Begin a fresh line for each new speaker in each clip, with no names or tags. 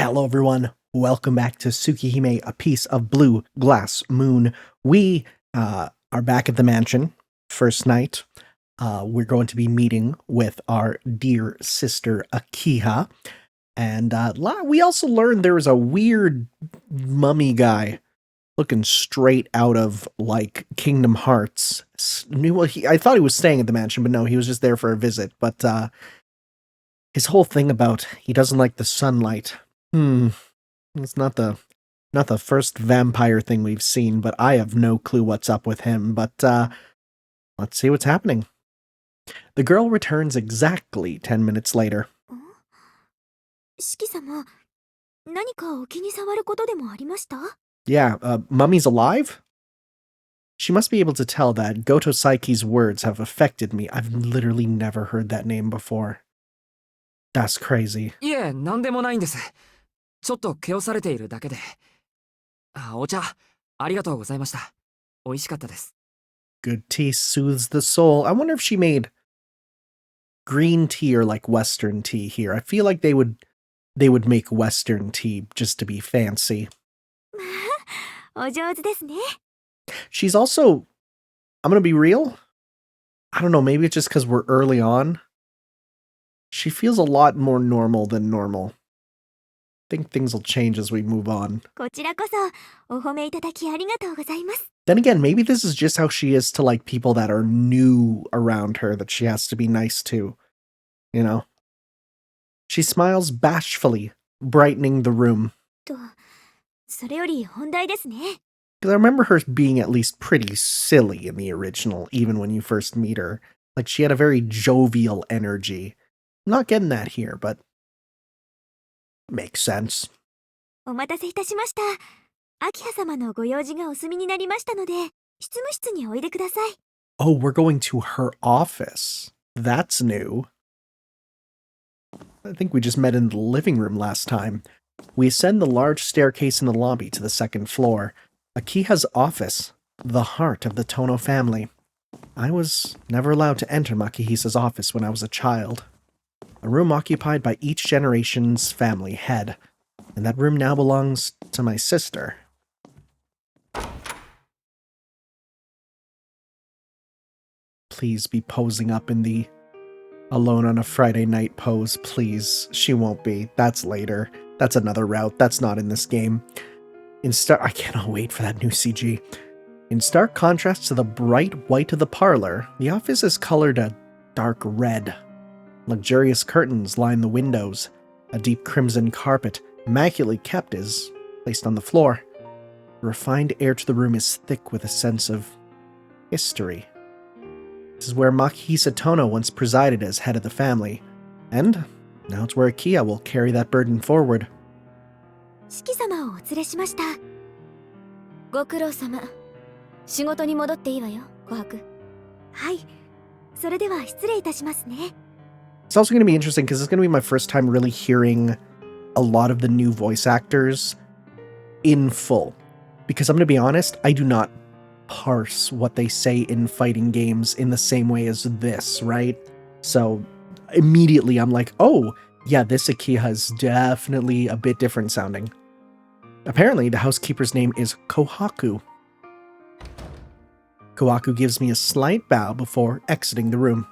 Hello everyone, welcome back to Tsukihime, A Piece of Blue Glass Moon. We are back at the mansion, first night. We're going to be meeting with our dear sister Akiha. And we also learned there was a weird mummy guy looking straight out of, like, Kingdom Hearts. I thought he was staying at the mansion, but no, he was just there for a visit. But his whole thing about he doesn't like the sunlight. It's not the first vampire thing we've seen, but I have no clue what's up with him. But let's see what's happening. The girl returns exactly 10 minutes later.
四季様、何かお気に障ることでもありました?
Yeah, Mummy's alive? She must be able to tell that Goto Saiki's words have affected me. I've literally never heard that name before. That's crazy.
いえ、なんでもないんです。ちょっと気をされているだけで。お茶、ありがとうございました。美味しかったです。
Good tea soothes the soul. I wonder if she made green tea or like Western tea here. I feel like they would make Western tea just to be fancy.
お上手ですね。
She's also, I'm gonna be real. I don't know, maybe it's just because we're early on. She feels a lot more normal than normal. I think things will change as we move on.
こちらこそお褒めいただきありがとうございます。
Then again, maybe this is just how she is to like people that are new around her that she has to be nice to. You know? She smiles bashfully, brightening the room.
と、それより本題ですね。
Because I remember her being at least pretty silly in the original, even when you first meet her. Like, she had a very jovial energy. I'm not getting that here, but makes sense.
お待たせいたしました。秋葉様のご用事がお済みになりましたので、執務室においでください。
Oh, we're going to her office. That's new. I think we just met in the living room last time. We ascend the large staircase in the lobby to the second floor. Akiha's office, the heart of the Tono family. I was never allowed to enter Makihisa's office when I was a child. A room occupied by each generation's family head. And that room now belongs to my sister. Please be posing up in the alone on a Friday night pose, please. She won't be. That's later. That's another route. That's not in this game. I cannot wait for that new CG. In stark contrast to the bright white of the parlor, the office is colored a dark red. Luxurious curtains line the windows. A deep crimson carpet, immaculately kept, is placed on the floor. The refined air to the room is thick with a sense of history. This is where Makihisa Tono once presided as head of the family, and now it's where Akiha will carry that burden forward.
四季様をお連れしました。ご苦労様。仕事に戻っていいわよ、琥珀。はい。それでは失礼いたしますね。
It's also going to be interesting because it's going to be my first time really hearing a lot of the new voice actors in full. Because I'm going to be honest, I do not parse what they say in fighting games in the same way as this, right? So immediately I'm like, oh, yeah, this Akiha is definitely a bit different sounding. Apparently, the housekeeper's name is Kohaku. Kohaku gives me a slight bow before exiting the room.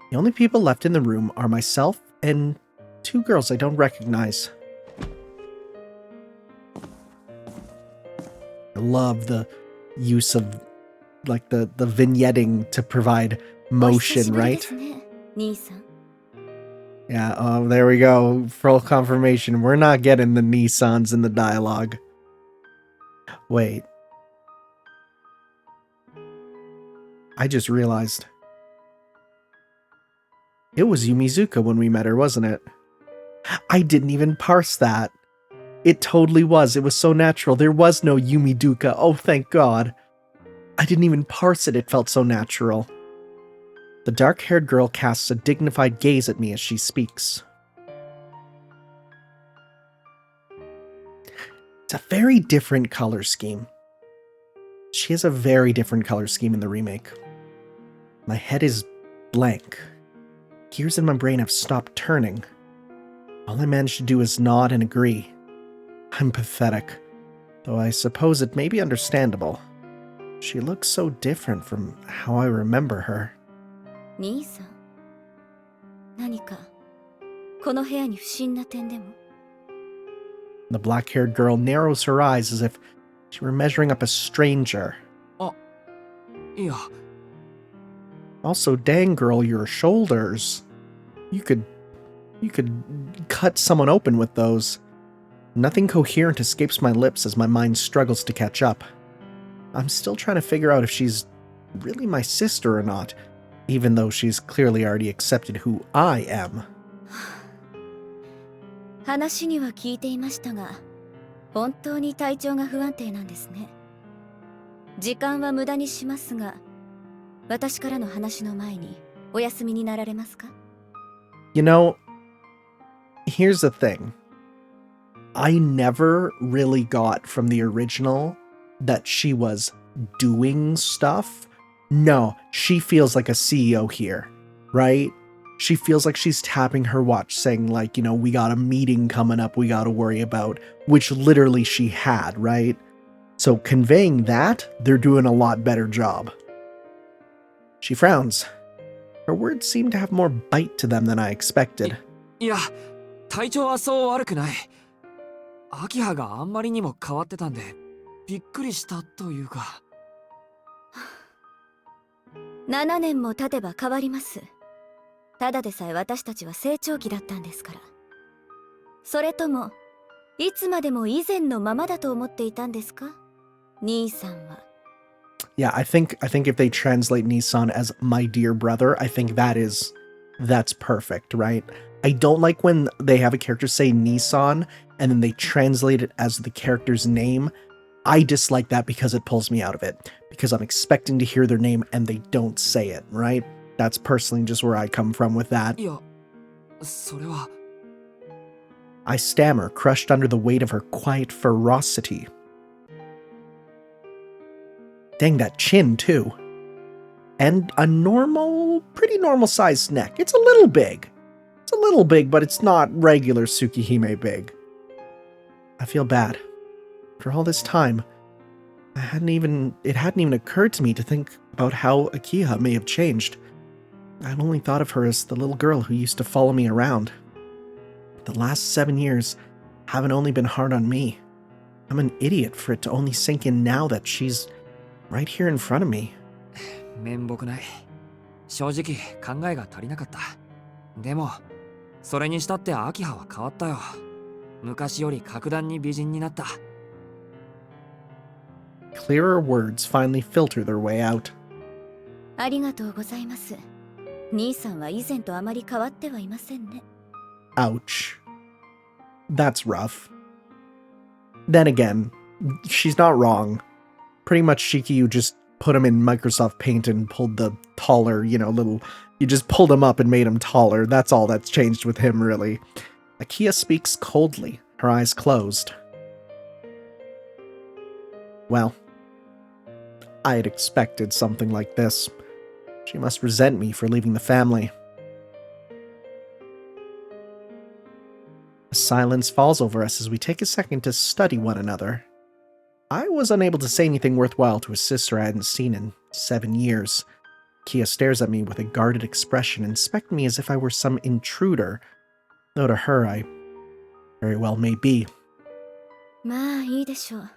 The only people left in the room are myself and two girls I don't recognize. I love the use of, like, the vignetting to provide motion, right? Yeah, oh, there we go. Full confirmation. We're not getting the Nissans in the dialogue. Wait. I just realized. It was Yumizuka when we met her, wasn't it? I didn't even parse that. It totally was. It was so natural. There was no Yumiduka. Oh, thank God. I didn't even parse it. It felt so natural. The dark-haired girl casts a dignified gaze at me as she speaks. It's a very different color scheme. She has a very different color scheme in the remake. My head is blank. Gears in my brain have stopped turning. All I managed to do is nod and agree. I'm pathetic, though I suppose it may be understandable. She looks so different from how I remember her.
兄さん、何かこの部屋に不審な点でも？
The black-haired girl narrows her eyes as if she were measuring up a stranger.
いや、
Also, dang girl, your shoulders. You could cut someone open with those. Nothing coherent escapes my lips as my mind struggles to catch up. I'm still trying to figure out if she's really my sister or not, even though she's clearly already accepted who I am.
話には聞いていましたが、本当に体調が不安定なんですね。時間は無駄にしますが、私からの話の前にお休みになられますか？
You know, here's the thing. I never really got from the original that she was doing stuff. No, she feels like a CEO here, right? She feels like she's tapping her watch saying like, we got a meeting coming up we got to worry about, which literally she had, right? So conveying that, they're doing a lot better job. She frowns. Her words seem to have more bite to them than I expected.
いや、体調はそう悪くない。秋葉があんまりにも変わってたんで、びっくりしたというか。
7年も経てば変わります。ただでさえ私たちは成長期だったんですから。それとも、いつまでも以前のままだと思っていたんですか？兄さんは。
Yeah, I think if they translate Nissan as my dear brother, I think that's perfect, right? I don't like when they have a character say Nissan and then they translate it as the character's name. I dislike that because it pulls me out of it. Because I'm expecting to hear their name and they don't say it, right? That's personally just where I come from with that.
いや、それは。
I stammer, crushed under the weight of her quiet ferocity. Dang, that chin, too. And a pretty normal-sized neck. It's a little big. It's a little big, but it's not regular Tsukihime big. I feel bad. For all this time, it hadn't even occurred to me to think about how Akiha may have changed. I'd only thought of her as the little girl who used to follow me around. The last 7 years haven't only been hard on me. I'm an idiot for it to only sink in now that she's right here in front of me.
面目ない。正直考えが足りなかった。でも、それにしたって秋葉は変わったよ。昔より格段に美人になった。
Clearer words finally filter their way out.
ありがとうございます。兄さんは以前とあまり変わってはいませんね。
Ouch. That's rough. Then again, she's not wrong. Pretty much Shikyu just put him in Microsoft Paint and pulled the taller, you just pulled him up and made him taller. That's all that's changed with him, really. Akiha speaks coldly, her eyes closed. Well, I had expected something like this. She must resent me for leaving the family. A silence falls over us as we take a second to study one another. I was unable to say anything worthwhile to a sister I hadn't seen in 7 years. Kia stares at me with a guarded expression, inspecting me as if I were some intruder, though to her I very well may be.
まあいいでしょう。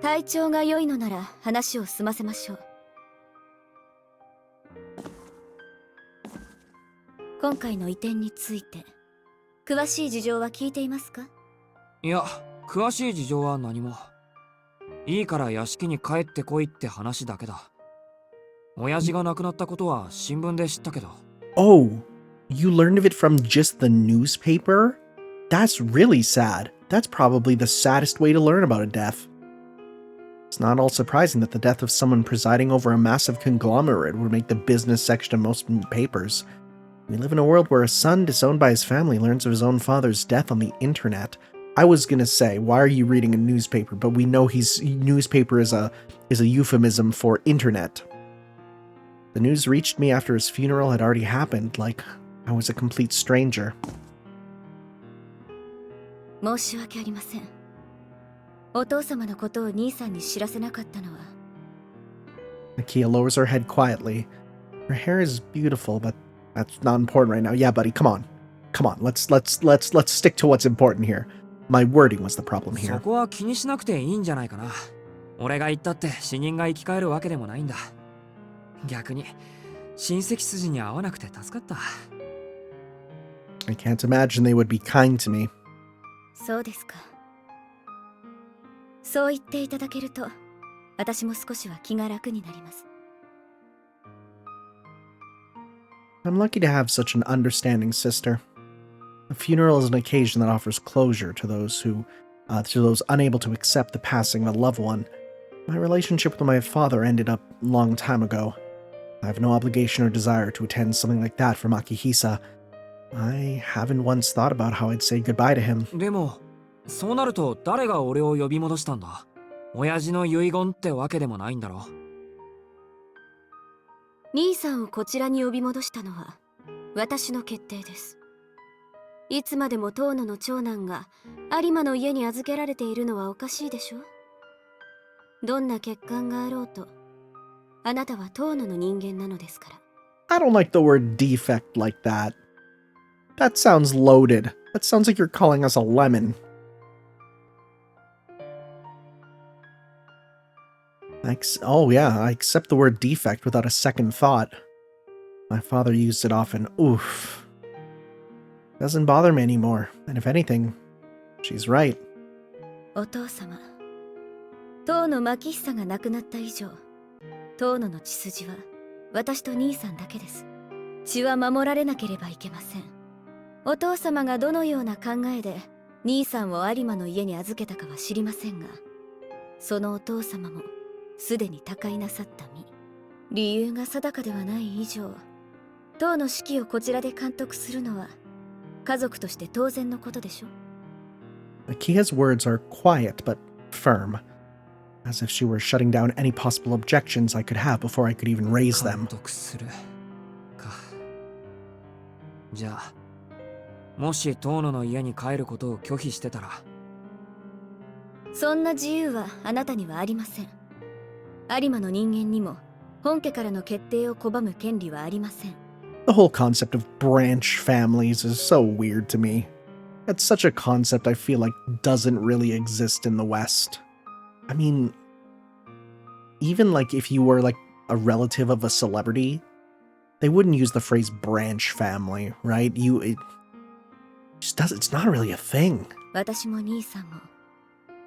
体調が良いのなら話を済ませましょう。今回の移転について、詳しい事情は聞いていますか？
いや、詳しい事情は何も。いいから屋敷に帰ってこいって話だけだ。親父が亡くなったことは新聞で知ったけど。
Oh, you learned of it from just the newspaper? That's really sad. That's probably the saddest way to learn about a death. It's not all surprising that the death of someone presiding over a massive conglomerate would make the business section of most papers. We live in a world where a son disowned by his family learns of his own father's death on the internet. I was gonna say, why are you reading a newspaper? But we know newspaper is a euphemism for internet. The news reached me after his funeral had already happened, like I was a complete stranger.
申し訳ありません。お父様のことを兄さんに知らせなかったのは。
Nakia lowers her head quietly. Her hair is beautiful, but that's not important right now. Yeah, buddy, come on. Come on, let's stick to what's important here. My wording was the problem
そ
here.
こは気にしなくていいんじゃないかな。俺が言ったって死人が生き返るわけでもないんだ。逆に親戚筋に合わなくて助かった。
I can't imagine they would be kind to me.
そうですか。そう言っていただけると私も少しは気が楽になります。
I'm lucky to have such an understanding sister. A funeral is an occasion that offers closure to those unable to accept the passing of a loved one. My relationship with my father ended up a long time ago. I have no obligation or desire to attend something like that for Makihisa. I haven't once thought about how I'd say goodbye to him.
でもそうなると誰が俺を呼び戻したんだ。親父の遺言ってわけでもないんだろ。
兄さんをこちらに呼び戻したのは私の決定です。いつまでも遠野の長男が有馬の家に預けられているのはおかしいでしょ。どんな欠陥があろうとあなたは遠野の人間なのですから。
I don't like the word defect like that. That sounds loaded. That sounds like you're calling us a lemon. Oh yeah, I accept the word defect without a second thought. My father used it often. Oof. Doesn't bother me anymore. And if anything, she's right.
お父様、遠野牧久が亡くなった以上、遠野の血筋は私と兄さんだけです。血は守られなければいけません。お父様がどのような考えで兄さんを有馬の家に預けたかは知りませんが、そのお父様もすでに他界なさった身。理由が定かではない以上、当の指揮をこちらで監督するのは家族として当然のことでしょ。
Akia's words are quiet but firm, as if she were shutting down any possible objections I could have before I could even raise
監
them.
督するか。じゃあもし遠野の家に帰ることを拒否してたら。
そんな自由はあなたにはありません。有馬の人間にも本家からの決定を拒む権利はありません。
The whole concept of branch families is so weird to me. It's such a concept I feel like doesn't really exist in the West. I mean, even like if you were like a relative of a celebrity, they wouldn't use the phrase branch family, right? It's not really a thing.
私も兄さんも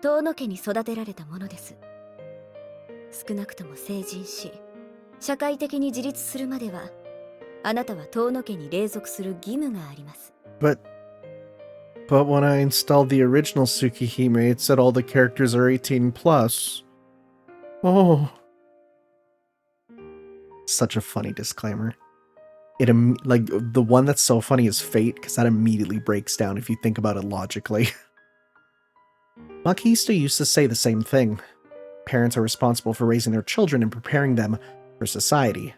遠野家に育てられたものです。少なくとも成人し社会的に自立するまではあなたは遠野家に隷属する義務があります。
But when I installed the original Tsukihime, it said all the characters are 18 plus. Oh. Such a funny disclaimer. Like, the one that's so funny is Fate, because that immediately breaks down if you think about it logically. Makihisa used to say the same thing. Parents are responsible for raising their children and preparing them for society.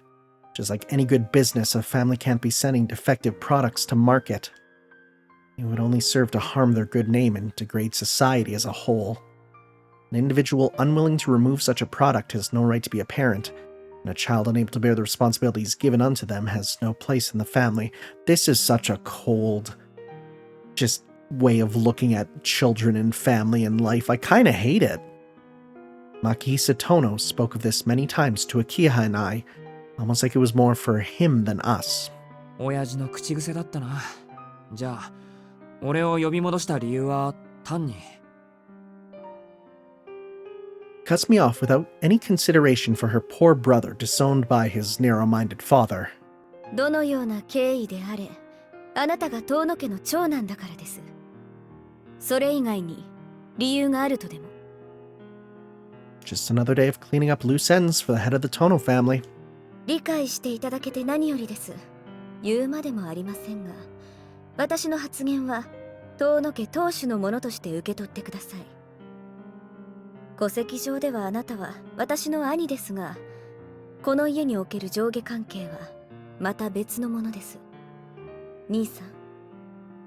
Just like any good business, a family can't be sending defective products to market. It would only serve to harm their good name and degrade society as a whole. An individual unwilling to remove such a product has no right to be a parent, and a child unable to bear the responsibilities given unto them has no place in the family. This is such a cold, just way of looking at children and family and life. I kind of hate it. Makihisa Tono spoke of this many times to Akiha and I, almost like it was more for him than us.
親父の口癖だったな。じゃあ俺を呼び戻した理由は単に。
Cuts me off without any consideration for her poor brother disowned by his narrow-minded father.
どのような経緯であれ、あなたが遠野家の長男だからです。それ以外に理由があるとでも。
Just another day of cleaning up loose ends for the head of the Tono family.
理解していただけて何よりです。言うまでもありませんが、私の発言は遠野家当主のものとして受け取ってください。戸籍上ではあなたは私の兄ですが、この家における上下関係はまた別のものです。兄さん、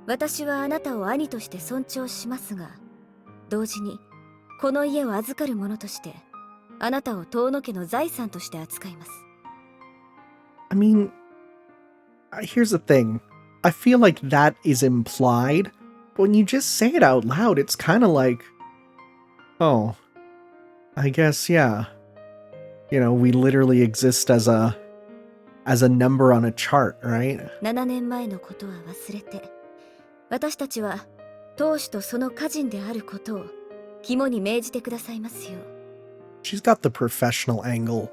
私はあなたを兄として尊重しますが、同時にこの家を預かる者としてあなたを遠野家の財産として扱います。
I mean, here's the thing. I feel like that is implied, but when you just say it out loud, it's kind of like, oh, I guess, yeah. You know, we literally exist as a number on a chart, right?
7年前のことは忘れて、私たちは当主とその家人であることを肝に銘じてくださいますよう。
She's got the professional angle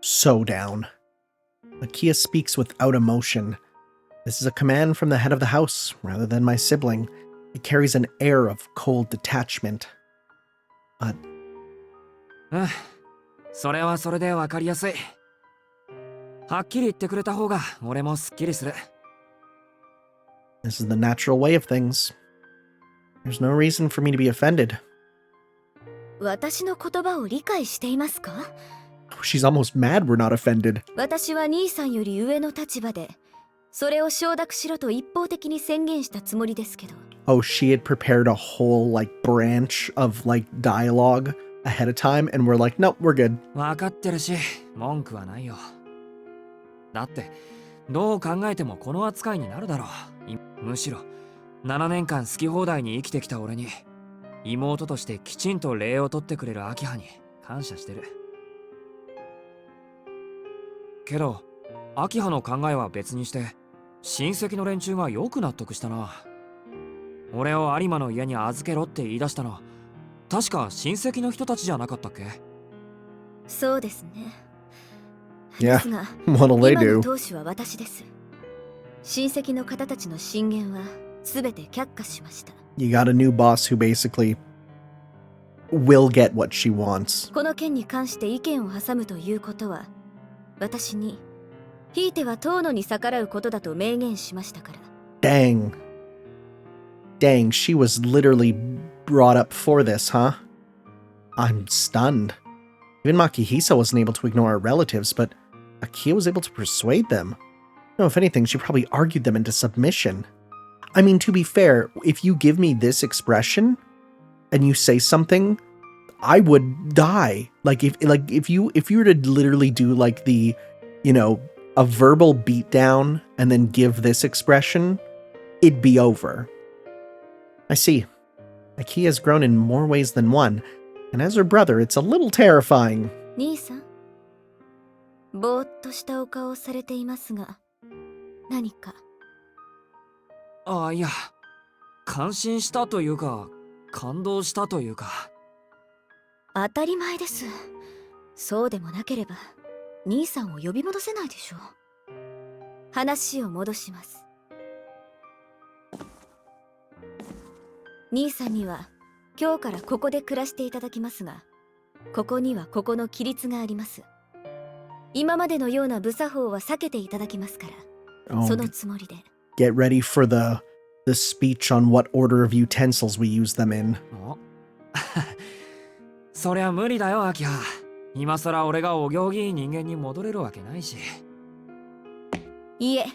so down. Akia speaks without emotion. This is a command from the head of the house, rather than my sibling. It carries an air of cold detachment. But
それはそれでわかりやすい。はっきり言ってくれた方が俺もすっきりする。
this is the natural way of things. There's no reason for me to be offended.
私の言葉を理解していますか？
She's almost mad we're not offended.
私は兄さんより上の立場で、それを承諾しろと一方的に宣言したつもりですけど。
Oh, she had prepared a whole, like, branch of, like, dialogue ahead of time, and we're like, nope, we're good.
わかってるし、文句はないよ。だって、どう考えてもこの扱いになるだろう。むしろ、7年間好き放題に生きてきた俺に、妹としてきちんと礼を取ってくれる明葉に感謝してる。けど、明葉の考えは別にして、親戚の連中がよく納得したな。俺を有馬の家に預けろって言い出したの、確か親戚の人たちじゃなかったっけ？
そうですね。
Yeah,
ですが、
what'll they
今の
do?
当主は私です。親戚の方たちの進言は全て却下しました。
You got a new boss who basically will get what she wants.
この件に関して意見を挟むということは、私にひいては遠野に逆らうことだと明言しましたから。
Dang. Dang, she was literally brought up for this, huh? I'm stunned. Even Makihisa wasn't able to ignore her relatives, but Akia was able to persuade them. No, if anything, she probably argued them into submission. I mean, to be fair, if you give me this expression and you say something, I would die. Like if you were to literally do like the, you know, a verbal beatdown and then give this expression, it'd be over. I see. Akia has grown in more ways than one, and as her brother, it's a little terrifying.
兄さん、ぼーっとしたお顔をされていますが、何か？
ああ、いや、感心したというか、感動したというか。
当たり前です。そうでもなければ兄さんを呼び戻せないでしょう。話を戻します。兄さんには今日からここで暮らしていただきますが、ここにはここの規律があります。今までのような無作法は避けていただきますから、
Oh,
そのつもりで。
get ready for the speech on what order of utensils we use them in.
おそりゃ無理だよ、明葉。今更俺がお行儀いい人間に戻れるわけないし。
いえ、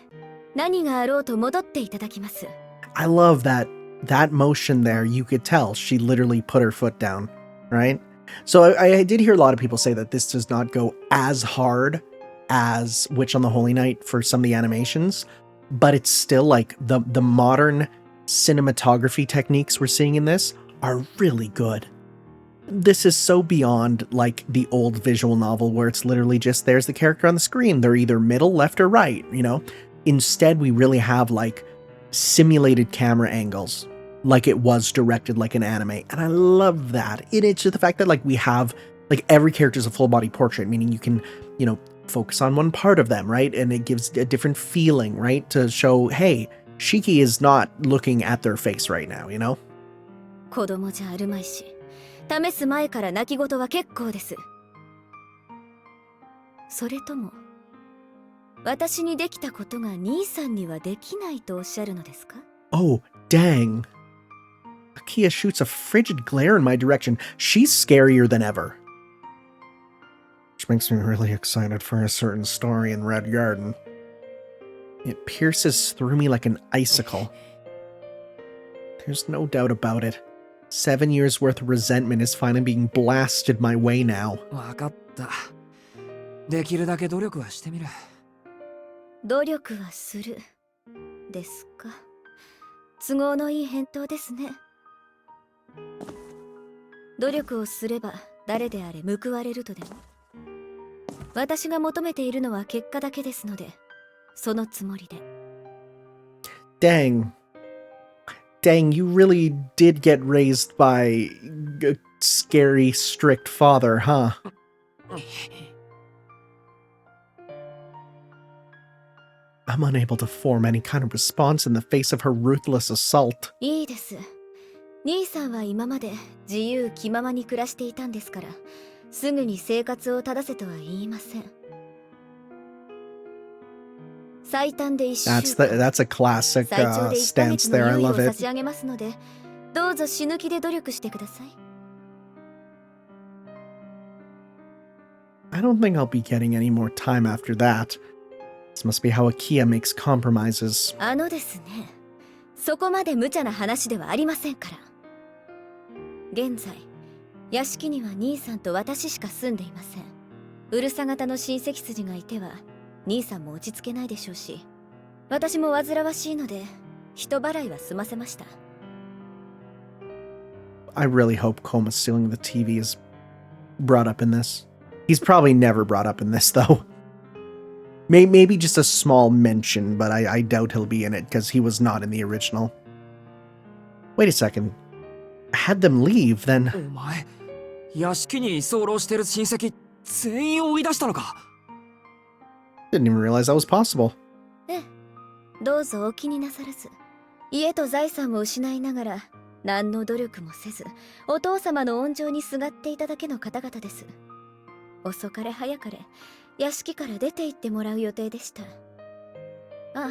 何があろうと戻っていただきます。
I love that motion there. You could tell she literally put her foot down, right? So I did hear a lot of people say that this does not go as hard as Witch on the Holy Night for some of the animations, but it's still like the modern cinematography techniques we're seeing in this are really good. This is so beyond like the old visual novel where it's literally just there's the character on the screen. They're either middle, left, or right, you know? Instead, we really have like simulated camera angles, like it was directed like an anime. And I love that. It's just the fact that like we have like every character is a full body portrait, meaning you can, you know, focus on one part of them, right? And it gives a different feeling, right? To show, hey, Shiki is not looking at their face right now, you know?
子供じゃあるまいし、試す前から泣き言は結構です。それとも私にできたことが兄さんにはできないとおっしゃるのですか？
Oh, dang. Akia shoots a frigid glare in my direction. She's scarier than ever. Which makes me really excited for a certain story in Red Garden. It pierces through me like an icicle. There's no doubt about it. 7 years worth of resentment is finally being blasted my way now.
わかった。できるだけ努力はしてみる。
努力はするですか。都合のいい返答ですね。努力をすれば誰であれ報われるとでも。私が求めているのは結果だけですので、そのつもりで。
Dang. Dang, you really did get raised by a scary, strict father, huh? I'm unable to form any kind of response in the face of her ruthless assault.
いいです。兄さんは今まで自由気ままに暮らしていたんですから、すぐに生活を正せとは言いません。最短で1週間、
That's a classic
最長で1ヶ
stance
月の
there. I
猶予を
love
差
it.
し上げますので、どうぞ死ぬ気で努力してください。
I don't think I'll be getting any more time after that. This must be how Akia makes compromises.
ですね、そこまで無茶な話ではありませんから。現在、屋敷には兄さんと私しか住んでいません。うるさ型の親戚筋がいては、兄さんも落ち着けないでしょうし、私も煩わしいので、人払いは済ませました。
I really hope Koma stealing the TV is brought up in this. He's probably never brought up in this, though. Maybe just a small mention, but I doubt he'll be in it because he was not in the original. Wait a second. Had them leave, then...
お前、屋敷に居候してる親戚全員追い出したのか。
Didn't even realize that was possible.
ええ、どうぞお気になさらず。家と財産を失いながら、何の努力もせず、お父様の温情にすがっていただけの方々です。遅かれ早かれ、屋敷から出て行ってもらう予定でした。あ、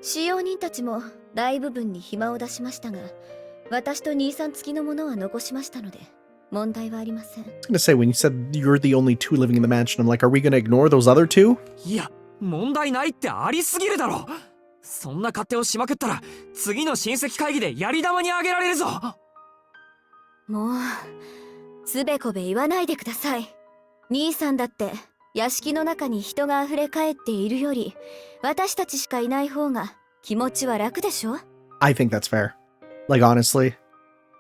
使用人たちも大部分に暇を出しましたが、私と兄さん付きのものは残しましたので、問題はありません。
I was gonna say, when you said you're the only two living in the mansion, I'm like, are we gonna ignore those other two?
いや、問題ないってありすぎるだろ。そんな勝手をしまくったら、次の親戚会議でやり玉にあげられるぞ。
もう、つべこべ言わないでください。兄さんだって、屋敷の中に人が溢れ返っているより、私たちしかいない方が気持ちは楽でしょ？
I think that's fair. Like, honestly,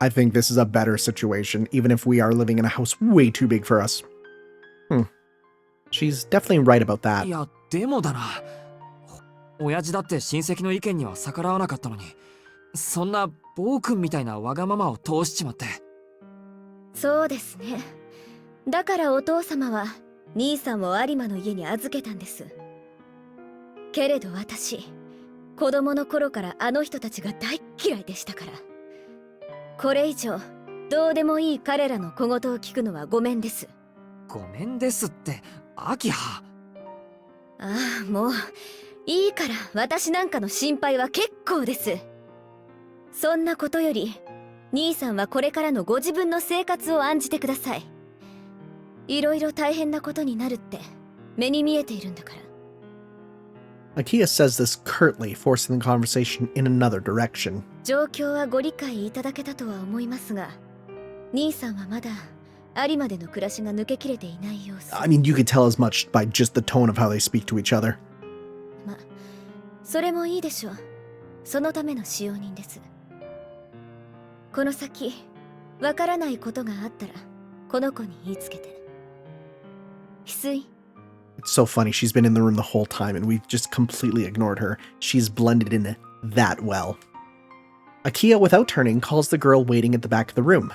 I think this is a better situation, even if we are living in a house way too big for us. She's definitely right about that.
いや、でもだな。親父だって親戚の意見には逆らわなかったのに、そんな暴君みたいなわがままを通しちまって。
そうですね。だからお父様は兄さんを有馬の家に預けたんです。けれど私、子供の頃からあの人たちが大嫌いでしたから。これ以上どうでもいい彼らの小言を聞くのはごめんです。
ごめんですって、アキハ。
ああ、もういいから私なんかの心配は結構です。そんなことより兄さんはこれからのご自分の生活を案じてください。いろいろ大変なことになるって目に見えているんだから。
Akia says this curtly, forcing the conversation in another direction.
状況はご理解いただけたとは思いますが、兄さんはまだ有馬での暮らしが抜けきれていない様子。
I mean, you could tell as much by just the tone of how they speak to each other.
ま、それもいいでしょう。そのための使用人です。この先、わからないことがあったら、この子に言いつけて。Hisui.
It's so funny. She's been in the room the whole time, and we've just completely ignored her. She's blended in that well. Akia, without turning, calls the girl waiting at the back of the room.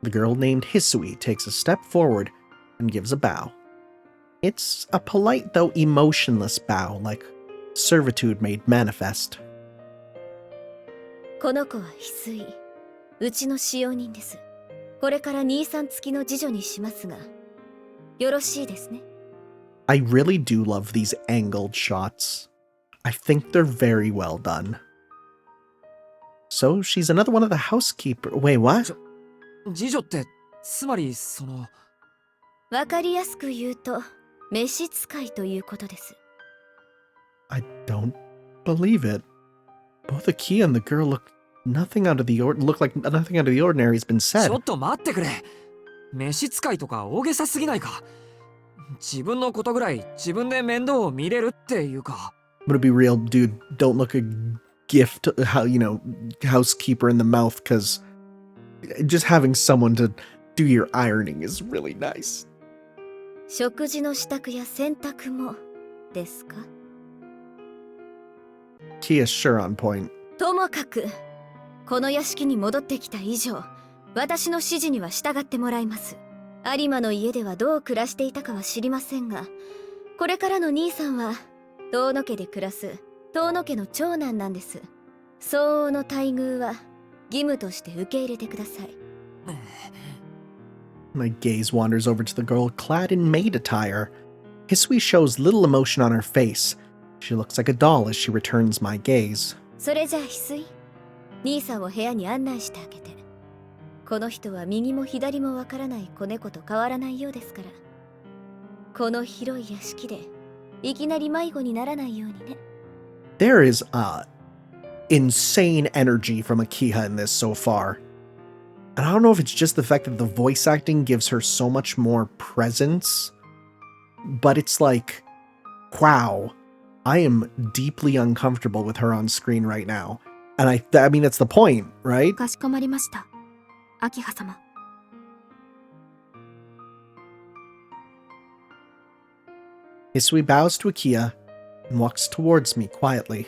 The girl named Hisui takes a step forward and gives a bow. It's a polite, though emotionless bow, like servitude made manifest.
この子はHisui。うちの使用人です。これから兄さん付きの次女にしますが、よろしいですね。
I really do love these angled shots. I think they're very well done. So she's another one of the housekeeper. Wait, what?
次女って、つまりその。
わかりやすく言うと、召使いということです。
I don't believe it. Both Akiya and the girl look like nothing out of the ordinary has been
ち
said.
ょっと待ってくれ。召使いとか大げさすぎないか。自分のことぐらい自分で面倒を見れるっていうか。
I'm gonna be real, dude. Don't look a gift, housekeeper in the mouth, because just having someone to do your ironing is really nice.
食事の支度や洗濯もですか？
Kia's sure on point.
ともかくこの屋敷に戻ってきた以上、私の指示には従ってもらいます。有馬の家ではどう暮らしていたかは知りませんが、これからの兄さんは遠野家で暮らす遠野家の長男なんです。相応の待遇は義務として受け入れてください。
My gaze wanders over to the girl clad in maid attire. Hisui shows little emotion on her face. She looks like a doll as she returns my gaze.
それじゃあ翡翠、兄さんを部屋に案内してあげて。この人は右も左もわからない子猫と変わらないようですから。この広い屋敷でいきなり迷子にならないようにね。
There is insane energy from Akiha in this so far. And I don't know if it's just the fact that the voice acting gives her so much more presence, but it's like, wow, I am deeply uncomfortable with her on screen right now. And I mean, that's the point, right?
かしこまりました、明葉様。
Hisui bows to Akiya and walks towards me quietly.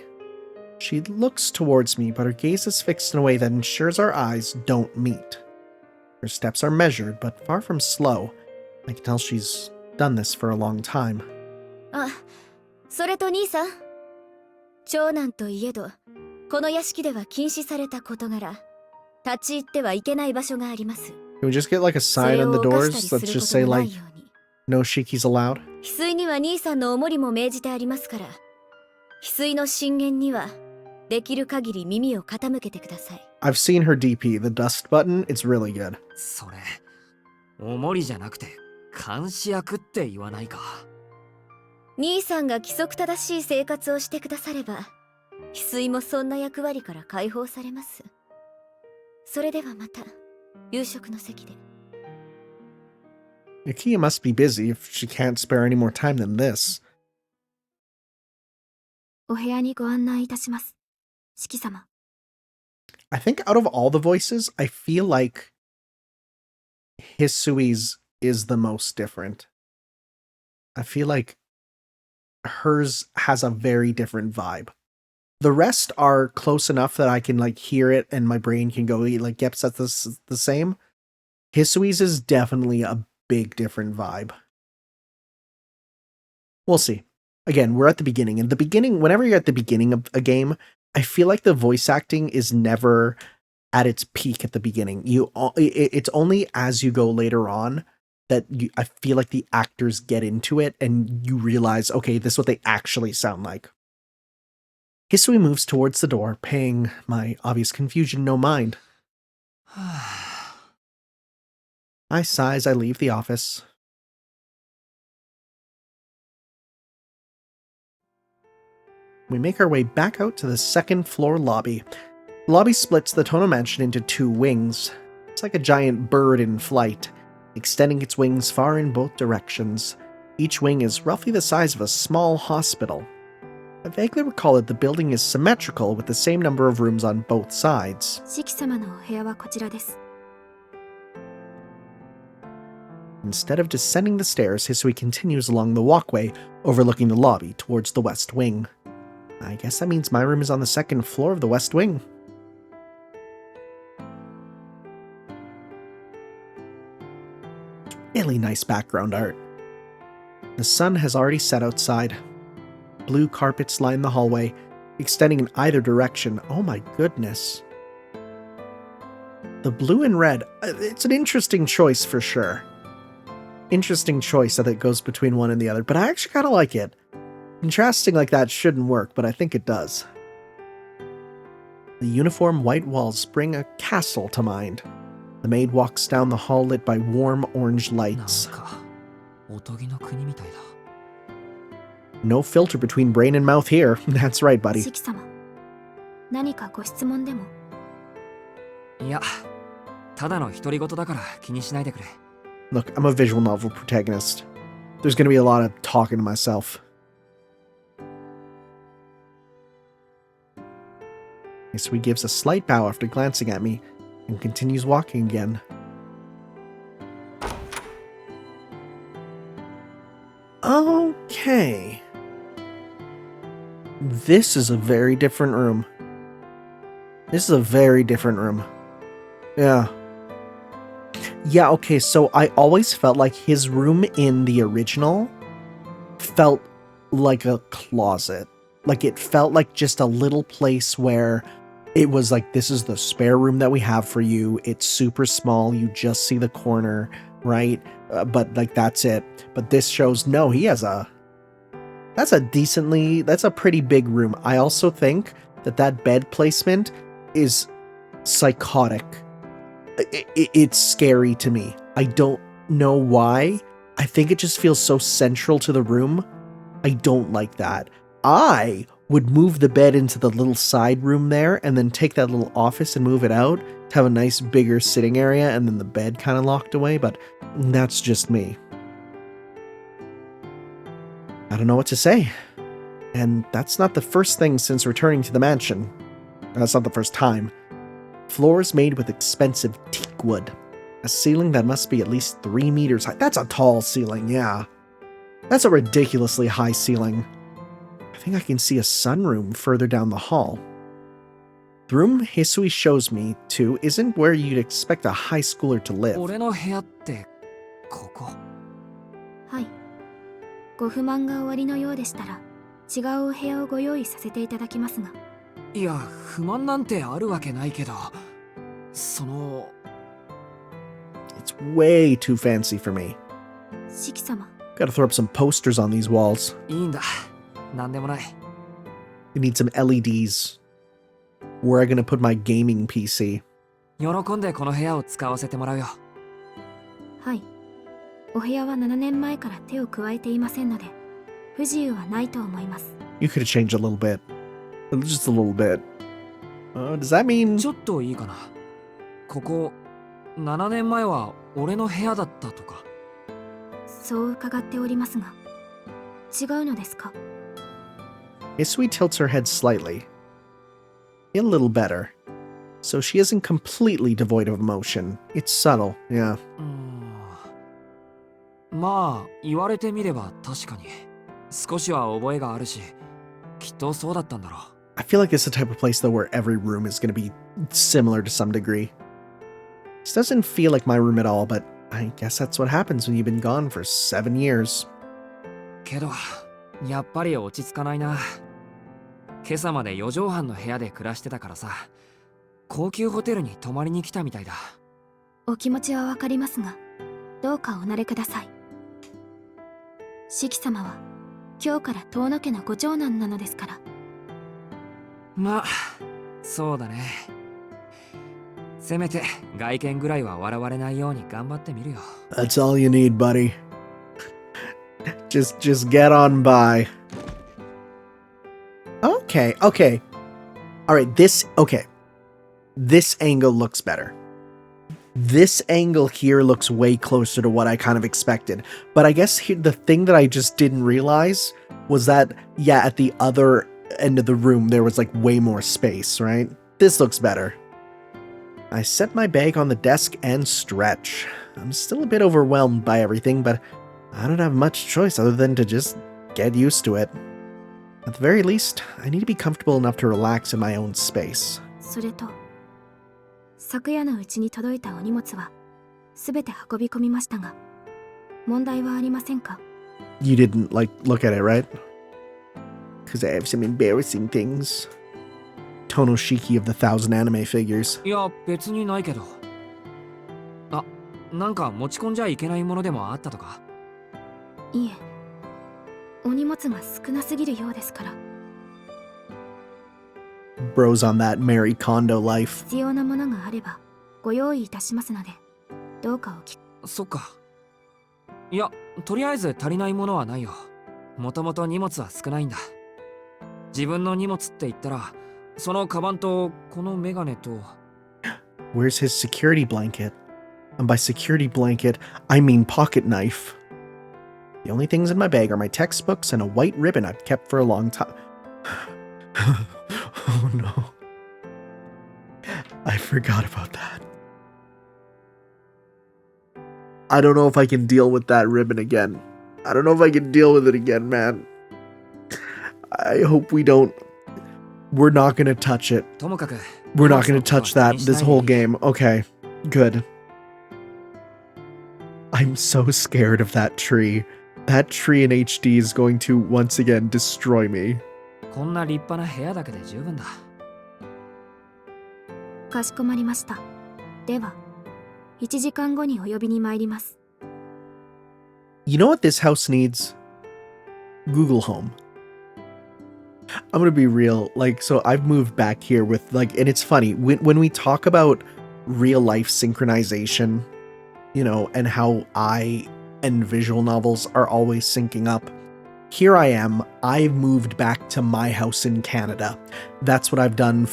She looks towards me, but her gaze is fixed in a way that ensures our eyes don't meet. Her steps are measured, but far from slow. I can tell she's done this for a long time.
あ、それと兄さん、長男といえど、この屋敷では禁止された事柄、立ち入ってはいけない場所があります。
Can we just get like a sign on the doors? Let's just say like, no shikis allowed?
翡翠には兄さんのお守りも命じてありますから、翡翠の進言にはできる限り耳を傾けてください。
I've seen her DP, the dust button. It's really good.
それ、お守りじゃなくて監視役って言わないか。
兄さんが規則正しい生活をしてくだされば、翡翠もそんな役割から解放されます。それではまた夕食の席で。
Akiya must be busy if she can't spare any more time than this.
お部屋にご案内いたします、四季様。
I think out of all the voices, I feel like Hisui's is the most different. I feel like hers has a very different vibe. The rest are close enough that I can like hear it and my brain can go like, yep, that's the same. Hisui's is definitely a big different vibe. We'll see. Again, we're at the beginning. And the beginning, whenever you're at the beginning of a game, I feel like the voice acting is never at its peak at the beginning. It's only as you go later on that I feel like the actors get into it and you realize, okay, this is what they actually sound like. Hisui moves towards the door, paying my obvious confusion no mind. I sigh as I leave the office. We make our way back out to the second floor lobby. The lobby splits the Tono Mansion into two wings. It's like a giant bird in flight, extending its wings far in both directions. Each wing is roughly the size of a small hospital. I vaguely recall that the building is symmetrical with the same number of rooms on both sides.
四季様のお部屋はこちらです。
Instead of descending the stairs, Hisui continues along the walkway, overlooking the lobby towards the west wing. I guess that means my room is on the second floor of the west wing. Really nice background art. The sun has already set outside. Blue carpets line the hallway, extending in either direction. Oh my goodness. The blue and red, it's an interesting choice for sure. Interesting choice that it goes between one and the other, but I actually kind of like it. Contrasting like that shouldn't work, but I think it does. The uniform white walls bring a castle to mind. The maid walks down the hall lit by warm orange lights. No filter between brain and mouth here. That's right, buddy.
四季様、何かご質問でも。
いや、ただの独り言だから気にしないでくれ。
Look, I'm a visual novel protagonist. There's gonna be a lot of talking to myself. Hisui gives a slight bow after glancing at me and continues walking again. Okay. This is a very different room. This is a very different room. Yeah. Yeah, okay, so I always felt like his room in the original felt like a closet. Like, it felt like just a little place where it was like, this is the spare room that we have for you. It's super small. You just see the corner, right? But, like, that's it. But this shows, no, he has that's a pretty big room. I also think that bed placement is psychotic. It's scary to me. I don't know why. I think it just feels so central to the room. I don't like that. I would move the bed into the little side room there and then take that little office and move it out to have a nice bigger sitting area and then the bed kind of locked away, but that's just me. I don't know what to say. And that's not the first thing since returning to the mansion. That's not the first time. Floors made with expensive teak wood. A ceiling that must be at least 3 meters high. That's a tall ceiling, yeah. That's a ridiculously high ceiling. I think I can see a sunroom further down the hall. The room Hisui shows me to isn't where you'd expect a high schooler to live.
俺の部屋ってここ。
はい。ご不満がおありのようでしたら、違うお部屋をご用意させていただきますが。
いや、不満なんてあるわけないけど、その。
It's way too fancy for me.
四季様。
Gotta throw up some posters on these walls.
いいんだ。なんでもない。
We need some LEDs. Where am I gonna put my gaming PC?
喜んでこの部屋を使わせてもらうよ。
はい。お部屋は7年前から手を加えていませんので、不自由はないと思います。
You could have changed a little bit. Just a little bit. Does that mean...
ちょっといいかな。ここ、7年前は俺の部屋だったとか。
そう伺っておりますが、違うのですか?
Hisui tilts her head slightly. A little better. So she isn't completely devoid of emotion. It's subtle, yeah.
まあ、言われてみれば確かに。少しは覚えがあるし、きっとそうだったんだろう。
I feel like it's the type of place though where every room is going to be similar to some degree. This doesn't feel like my room at all, but I guess that's what happens when you've been gone for 7 years.
けど、やっぱり落ち着かないな。今朝まで4畳半の部屋で暮らしてたからさ、高級ホテルに泊まりに来たみたいだ。
お気持ちはわかりますが、どうかお慣れください。四季様は今日から遠野家のご長男なのですから。
まあ、そうだね。せめて外見ぐらいは笑われないように頑張ってみるよ。
That's all you need, buddy. Just get on by. Okay. All right, this angle looks better. This angle here looks way closer to what I kind of expected. But I guess the thing that I just didn't realize was that, yeah, at the other end of the room, there was like way more space, right? This looks better. I set my bag on the desk and stretch. I'm still a bit overwhelmed by everything, but I don't have much choice other than to just get used to it. At the very least, I need to be comfortable enough to relax in my own space.
それと、昨夜のうちに届いたお荷物はすべて運び込みましたが、問題はありませんか?
You didn't, look at it, right? Because I have some embarrassing things. Tonoshiki of the 1,000 anime figures.
いや、別にないけど。あ、なんか持ち込んじゃいけないものでもあったとか?
いえ、お荷物が少なすぎるようですから。
Bros on that Mary Kondo life.
必要なものがあればご用意いたしますので、どうかお聞き。
そっか。いや、とりあえず足りないものはないよ。もともと荷物は少ないんだ。自分の荷物って言ったら、そのカバンとこのメガネと。
Where's his security blanket? And by security blanket, I mean pocket knife. The only things in my bag are my textbooks and a white ribbon I've kept for a long time. Oh no. I forgot about that. I don't know if I can deal with that ribbon again. I don't know if I can deal with it again, man. I hope we don't. We're not gonna touch it.
ともかく
We're not gonna touch that this whole game. Okay, good. I'm so scared of that tree. That tree in HD is going to once again destroy me.
こんな立派な部屋だけで十分だ。
かしこまりました。では、1時間後にお呼びに参ります。
You know what this house needs? Google Home. I'm gonna be real. Like, so I've moved back here with like, and it's funny when we talk about real life synchronization, you know, and how I and visual novels are always syncing up. Here I am. I've moved back to my house in Canada. That's what I've done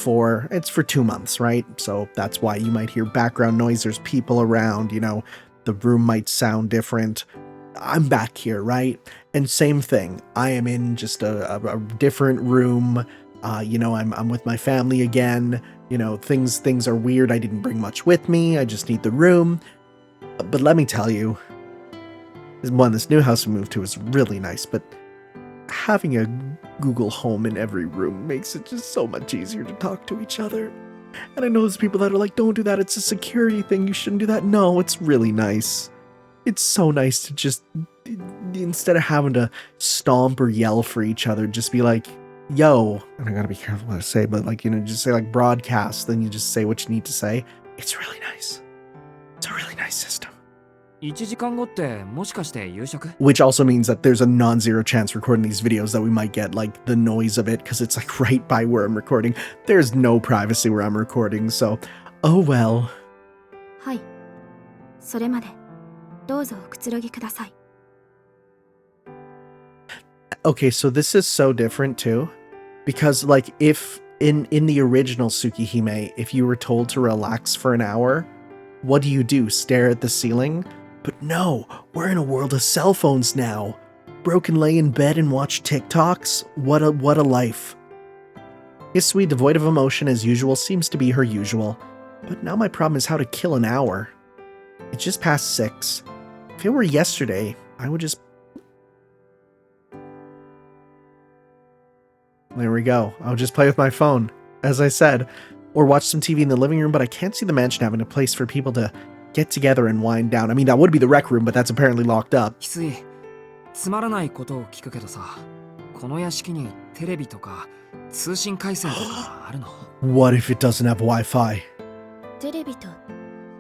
it's for 2 months, right? So that's why you might hear background noise. There's people around, you know, the room might sound different. I'm back here, right? And same thing. I am in just a different room. You know, I'm with my family again. You know, things are weird. I didn't bring much with me. I just need the room. But let me tell you, this new house we moved to is really nice, but having a Google Home in every room makes it just so much easier to talk to each other. And I know there's people that are like, don't do that. It's a security thing. You shouldn't do that. No, it's really nice. It's so nice to just, instead of having to stomp or yell for each other, just be like, yo, and I gotta be careful what I say, but like, you know, just say like broadcast, then you just say what you need to say. It's really nice. It's a really nice system.
1時間後ってもしかして夕食？
Which also means that there's a non-zero chance recording these videos that we might get like the noise of it because it's like right by where I'm recording. There's no privacy where I'm recording, so oh well.
はい。それまで、どうぞおくつろぎください。
Okay, so this is so different too, because like if in the original Tsukihime, if you were told to relax for an hour, what do? Stare at the ceiling? But no, we're in a world of cell phones now. Broken lay in bed and watch TikToks? What a life. Hisui, devoid of emotion as usual, seems to be her usual. But now my problem is how to kill an hour. It's just past 6. If it were yesterday, I would just... There we go. I'll just play with my phone, as I said. Or watch some TV in the living room, but I can't see the mansion having a place for people to get together and wind down. I mean, that would be the rec room, but that's apparently locked up.
翡翠、つまらないことを聞くけどさ、この屋敷にテレビとか通信回線とかあるの？
What if it doesn't have Wi-Fi?
テレビと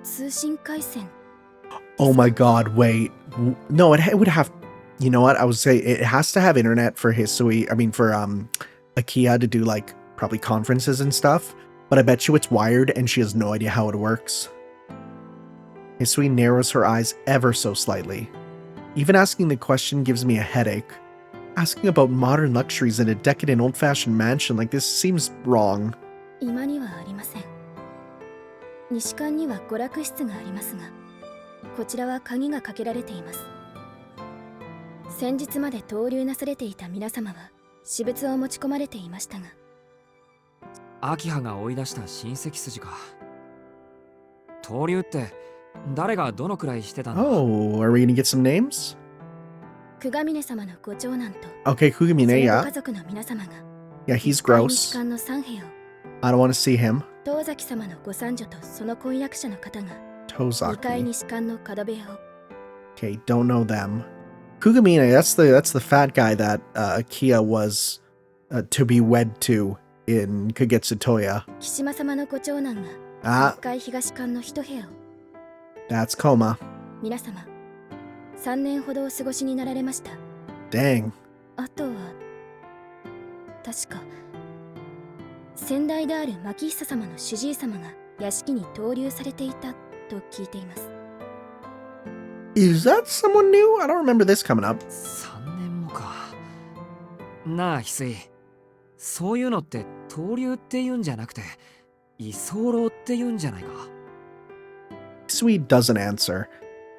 通信回線。
Oh my god, wait. No, it would have... You know what? I would say it has to have internet for Hisui. I mean, for Akiya to do, like, probably conferences and stuff. But I bet you it's wired and she has no idea how it works. Hisui narrows her eyes ever so slightly. Even asking the question gives me a headache. Asking about modern luxuries in a decadent old-fashioned mansion like this seems wrong.
今にはありません。西館には娯楽室がありますが、こちらは鍵がかけられています。先日まで逗留なされていた皆様は私物を持ち込まれていましたが。
秋葉が追い出した親戚筋か。逗留って誰がどのくらいしてたの？
Oh, are we gonna get some names?
久我峰様のご長男と、
Okay, Kugamine,
その
yeah.
ご家族の皆様が、
Yeah, he's
西館
gross.
の3部屋を、
I don't want to see him.
東崎様のご三女とその婚約者の方が、2階
Tozaki.
西館の角部屋を、
Okay, don't know them. Kugamine, that's the fat guy that Akiya was to be wed to in Kagetsutoya.
木島様のご長男が、
Ah,
1階東館の1部屋を、
that's Koma.
皆様、3年ほどお過ごしになられました。
Dang.
あとは、確か、先代である牧久様の主治医様が屋敷に逗留されていたと聞いています。
Is that someone new? I don't remember this coming up.
3年もか。なあ、翡翠。そういうのって登竜って言うんじゃなくて、居候って言うんじゃないか。
Hisui doesn't answer.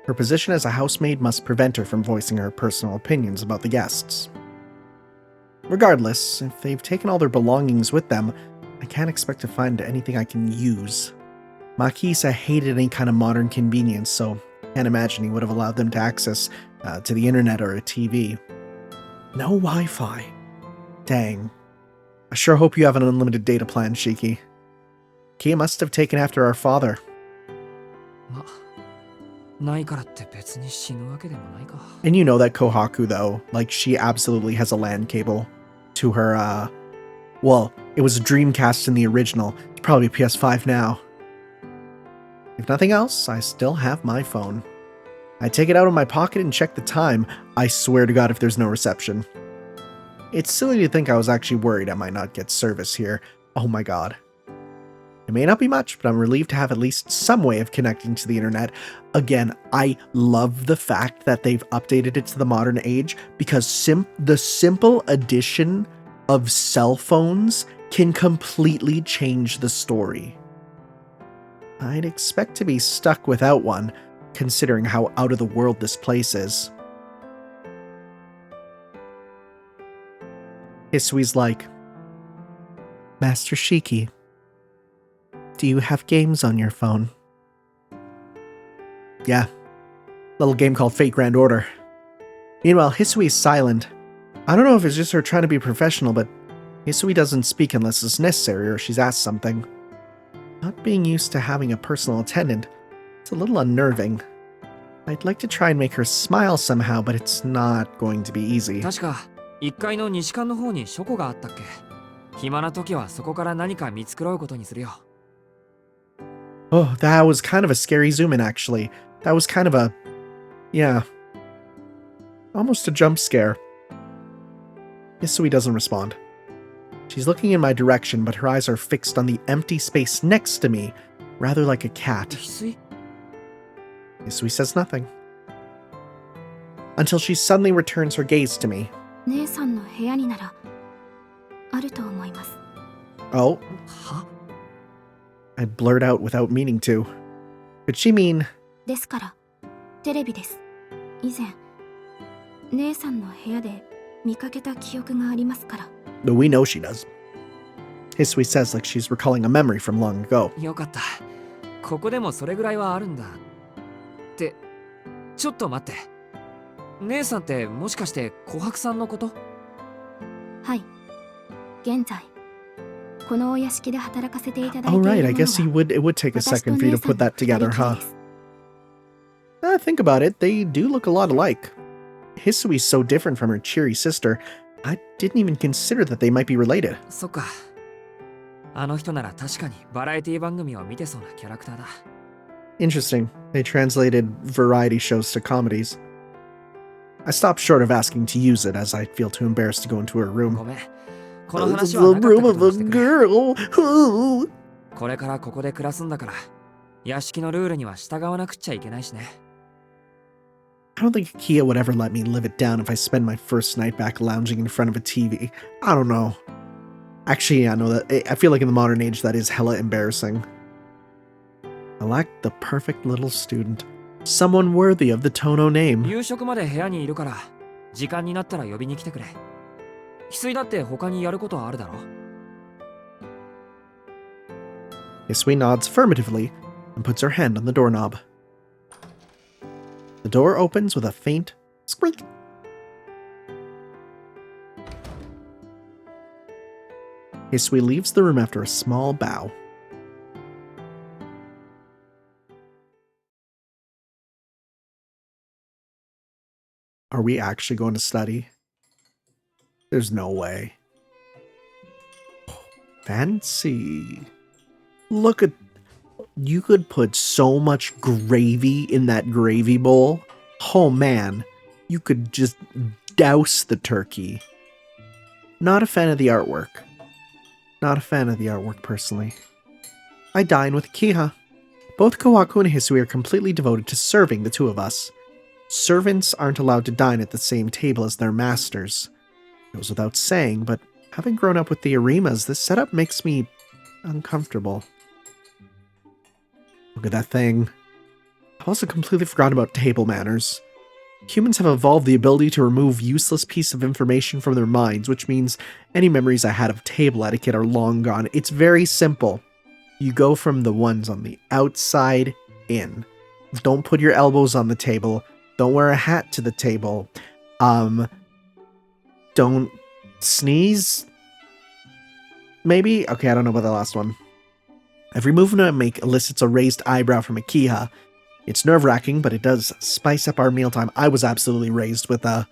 Her position as a housemaid must prevent her from voicing her personal opinions about the guests. Regardless, if they've taken all their belongings with them, I can't expect to find anything I can use. Makisa hated any kind of modern convenience, so I can't imagine he would have allowed them to access to the internet or a TV. No Wi-Fi. Dang. I sure hope you have an unlimited data plan, Shiki. Kia must have taken after our father.
ないからって別に死ぬわけでもないか。
And you know that Kohaku, though, like, she absolutely has a LAN cable to her, well, it was a Dreamcast in the original. It's probably a PS5 now. If nothing else, I still have my phone. I take it out of my pocket and check the time. I swear to God if there's no reception. It's silly to think I was actually worried I might not get service here. Oh my god. It may not be much, but I'm relieved to have at least some way of connecting to the internet. Again, I love the fact that they've updated it to the modern age, because the simple addition of cell phones can completely change the story. I'd expect to be stuck without one, considering how out of the world this place is. Hisui's like, Master Shiki, do you have games on your phone? Yeah. Little game called Fate Grand Order. Meanwhile, Hisui is silent. I don't know if it's just her trying to be professional, but Hisui doesn't speak unless it's necessary or she's asked something. Not being used to having a personal attendant, it's a little unnerving. I'd like to try and make her smile somehow, but it's not going to be easy.
確か1階の西館の方に書庫があったっけ。暇な時はそこから何か見繕うことにするよ。
Oh, that was kind of a scary zoom in, actually. That was kind of a... yeah. Almost a jump scare. Hisui doesn't respond. She's looking in my direction, but her eyes are fixed on the empty space next to me, rather like a cat.
翡翠
Hisui says nothing. Until she suddenly returns her gaze to me.
姉さんの部屋にならあると思います。
Oh,
は
I blurt out without meaning to. Could she mean...
ですからテレビです。以前姉さんの部屋で見かけた記憶がありますから。
No, we know she does. Hisui says like she's recalling a memory from long ago.
よかった。ここでもそれぐらいはあるんだ。ってちょっと待って。姉さんってもしかして琥珀さんのこと？
はい。現在このお屋敷で働かせていただいている
Oh
ものは
right, I guess it would take a second for you to put that together, huh? Think about it, they do look a lot alike. Hisui's so different from her cheery sister, I didn't even consider that they might be related.
そっか。あの人なら確かにバラエティ番組を見てそうなキャラクターだ。
Interesting, they translated variety shows to comedies. I stopped short of asking to use it as I feel too embarrassed to go into her
ご
room.
めん。この
It's
話
the
はなかった
room
こ
of
と
a
にしてくれ。
girl.
これからここで暮らすんだから、屋敷のルールには従わなくっちゃいけないしね。
I don't think Kia would ever let me live it down if I spend my first night back lounging in front of a TV. I don't know. Actually, I know that I feel like in the modern age that is hella embarrassing. I lack the perfect little student. Someone worthy of the Tono name.
夕食まで部屋にいるから、時間になったら呼びに来てくれ。翡翠だって他にやることはあるだろ。
Hisui nods affirmatively and puts her hand on the doorknob. The door opens with a faint squeak. Hisui leaves the room after a small bow. Are we actually going to study? There's no way. Fancy. Look at... You could put so much gravy in that gravy bowl. Oh man, you could just douse the turkey. Not a fan of the artwork. Not a fan of the artwork, personally. I dine with Kiha. Both Kohaku and Hisui are completely devoted to serving the two of us. Servants aren't allowed to dine at the same table as their masters. Goes without saying, but having grown up with the Arimas, this setup makes me uncomfortable. Look at that thing. I've also completely forgotten about table manners. Humans have evolved the ability to remove useless pieces of information from their minds, which means any memories I had of table etiquette are long gone. It's very simple. You go from the ones on the outside in. Don't put your elbows on the table. Don't wear a hat to the table. Don't sneeze? Maybe? Okay, I don't know about the last one. Every movement I make elicits a raised eyebrow from Akiha. It's nerve-wracking, but it does spice up our mealtime. I was absolutely raised with a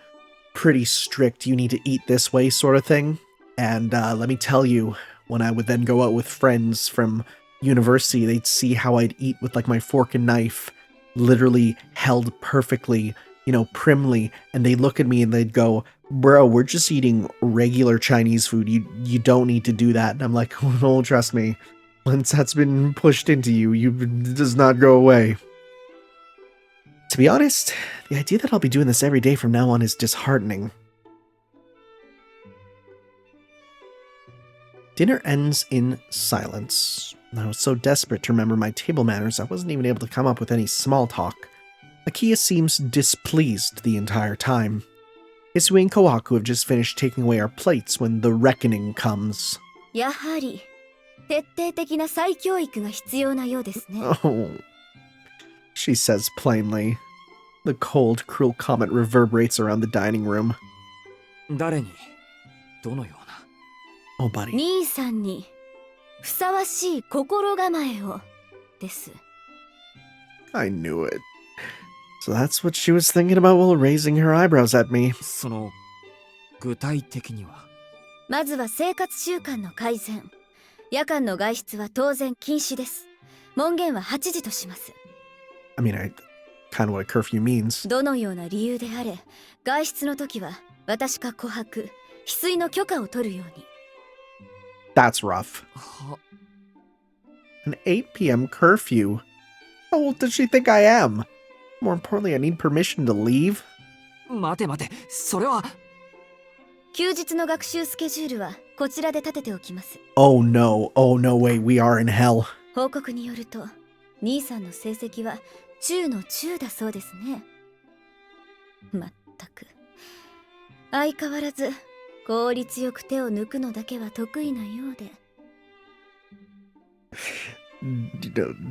pretty strict, you need to eat this way sort of thing. And let me tell you, when I would then go out with friends from university, they'd see how I'd eat with like my fork and knife, literally held perfectly, primly, and they'd look at me and they'd go, "Bro, we're just eating regular Chinese food. You don't need to do that." And I'm like, "Oh, trust me. Once that's been pushed into you, it does not go away." To be honest, the idea that I'll be doing this every day from now on is disheartening. Dinner ends in silence. I was so desperate to remember my table manners, I wasn't even able to come up with any small talk. Akiya seems displeased the entire time. Hisui and Kohaku have just finished taking away our plates when the reckoning comes.
やはり徹底的な再教育が必要なようですね。
Oh, she says plainly. The cold, cruel comment reverberates around the dining room.
誰にどのような
Oh, buddy.
兄さんにふさわしい心構えをです。
I knew it. So that's what she was thinking about while raising her eyebrows at me.
その具体的には
まずは生活習慣の改善。夜間の外出は当然禁止です。門限は8時とします。
I mean, I kind of what a curfew means.
どのような理由であれ、外出の時は私か琥珀、翡翠の許可を取るように。
That's rough.
は
An 8 p.m. curfew? How old does she think I am? More importantly, I need permission to leave?
待て待て、それは
休日の学習スケジュールはこちらで立てておきます。
Oh no, wait, we are in hell.
報告によると、兄さんの成績は中の中だそうですね。まったく。相変わらず効率よく手を抜くのだけは得意なようで。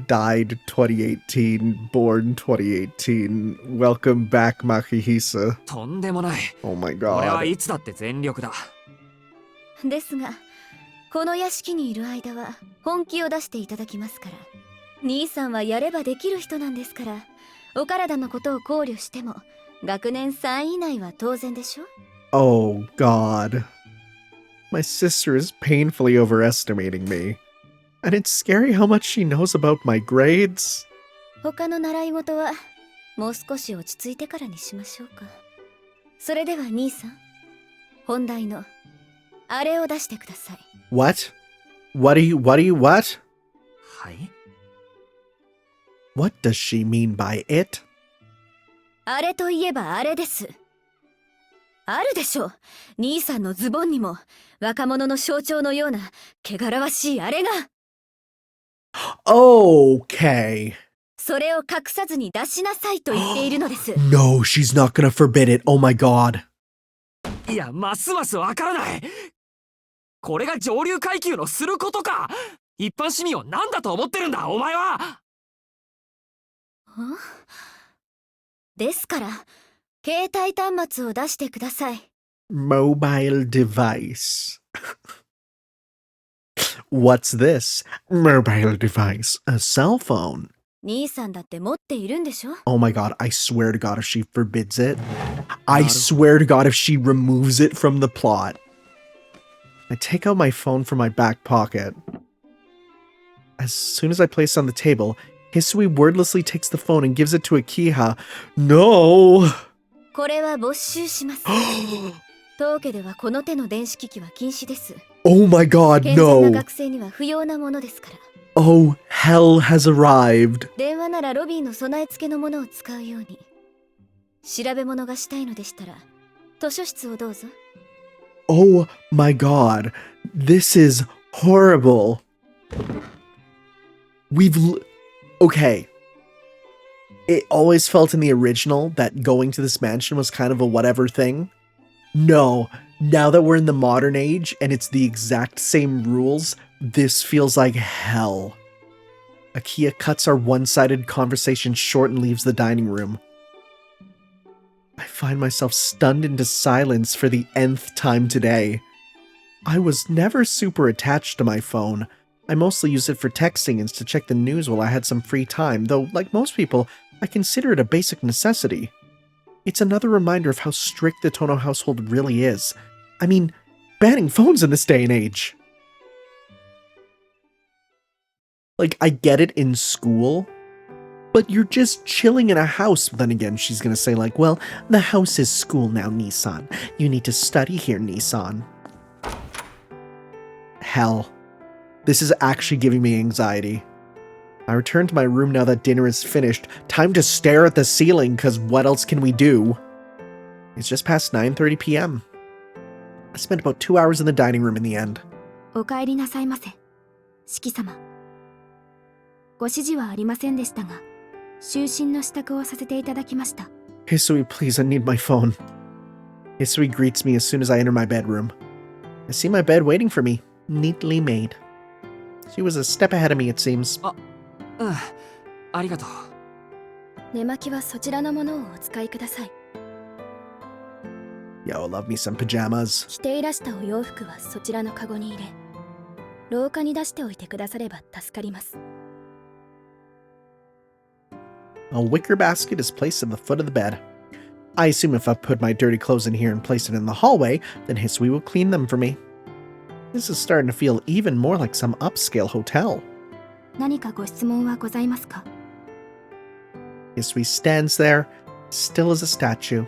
Died 2018, born 2018. Welcome back, Makihisa.
とんでもない。
Oh my
俺は
god.
いつだって全力だ。
ですが、この屋敷にいる間は本気を出していただきますから。兄さんはやればできる人なんですから、お体のことを考慮しても学年3位以内は当然でしょ。
Oh god. My sister is painfully overestimating me. And it's scary how much she knows about my grades.
他の習い事はもう少し落ち着いてからにしましょうか。それでは兄さん、本題のあれを出してください。
What? What?
はい。
What does she mean by it?
あれといえばあれです。あるでしょう。兄さんのズボンにも若者の象徴のような汚らわしいあれが。
Okay.
それを隠さずに出しなさいと言っているのです。
No, she's not gonna forbid it. Oh my god.
いや、ますますわからない。これが上流階級のすることか。一般市民を何だと思ってるんだ、お前は。
ですから、携帯端末を出してください。
Mobile device. What's this? Mobile device. A cell phone.
兄さんだって持っているんでしょ。
Oh my god, I swear to god if she forbids it. I swear to god if she removes it from the plot. I take out my phone from my back pocket. As soon as I place it on the table, Hisui wordlessly takes the phone and gives it to Akiha. No!
これは没収します。当家ではこの手の電子機器は禁止です。
Oh my god,
健全な
no!
学生には不要なものですから。
Oh, hell has arrived.
電話ならロビーの備え付けのものを使うように。調べ物がしたいのでしたら図書室をどうぞ。
Oh my god. This is horrible. Okay. It always felt in the original that going to this mansion was kind of a whatever thing. No, now that we're in the modern age and it's the exact same rules, this feels like hell. Akia cuts our one-sided conversation short and leaves the dining room. I find myself stunned into silence for the nth time today. I was never super attached to my phone. I mostly use it for texting and to check the news while I had some free time, though, like most people, I consider it a basic necessity. It's another reminder of how strict the Tono household really is. I mean, banning phones in this day and age. Like, I get it in school, but you're just chilling in a house. Then again, she's gonna say like, well, the house is school now, Nissan. You need to study here, Nissan. Hell. This is actually giving me anxiety. I return to my room now that dinner is finished. Time to stare at the ceiling, cause what else can we do? It's just past 9:30 p.m. I spent about 2 hours in the dining room in the end.
お帰りなさいませ、四季様。ご指示はありませんでしたが、就寝の支度をさせていただきました。
Hisui, please, I need my phone. Hisui greets me as soon as I enter my bedroom. I see my bed waiting for me, neatly made. She was a step ahead of me, it seems.
ありがとう。
寝巻きはそちらのものをお使いください。
Yo, love me some pajamas.
着ていらしたお洋服はそちらのカゴに入れ、廊下に出しておいてくだされば助かります。
A wicker basket is placed at the foot of the bed. I assume if I put my dirty clothes in here and place it in the hallway, then Hisui will clean them for me. This is starting to feel even more like some upscale hotel.
何かご質問はございますか？
Hisui stands there, still as a statue.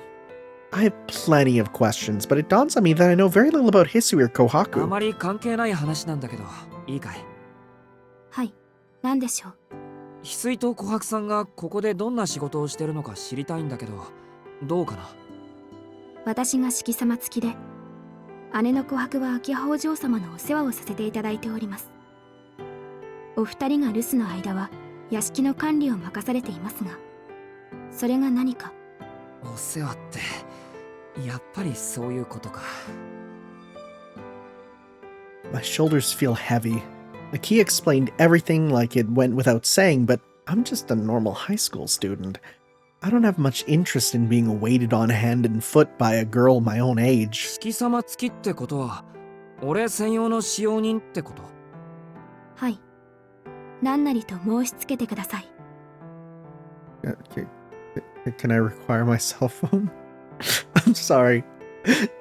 I have plenty of questions, but it dawns on me that I know very little about Hisui or
あ
Kohaku.
まり関係ない話なんだけど、いいかい？
はい、何でしょう？
翡翠と琥珀さんがここでどんな仕事をしてるのか知りたいんだけど、どうかな？
私が四季様付きで、姉の琥珀は秋葉お嬢様のお世話をさせていただいております。お二人が留守の間は屋敷の管理を任されていますが、それが何か？
お世話ってやっぱりそういうことか。
My shoulders feel heavy. Akia explained everything like it went without saying, but I'm just a normal high school student. I don't have much interest in being waited on hand and foot by a girl my own age.
四季様付きってことは俺専用の使用人ってこと？
はい。何なりと申し付けてください。
Can I require my cell phone? I'm sorry.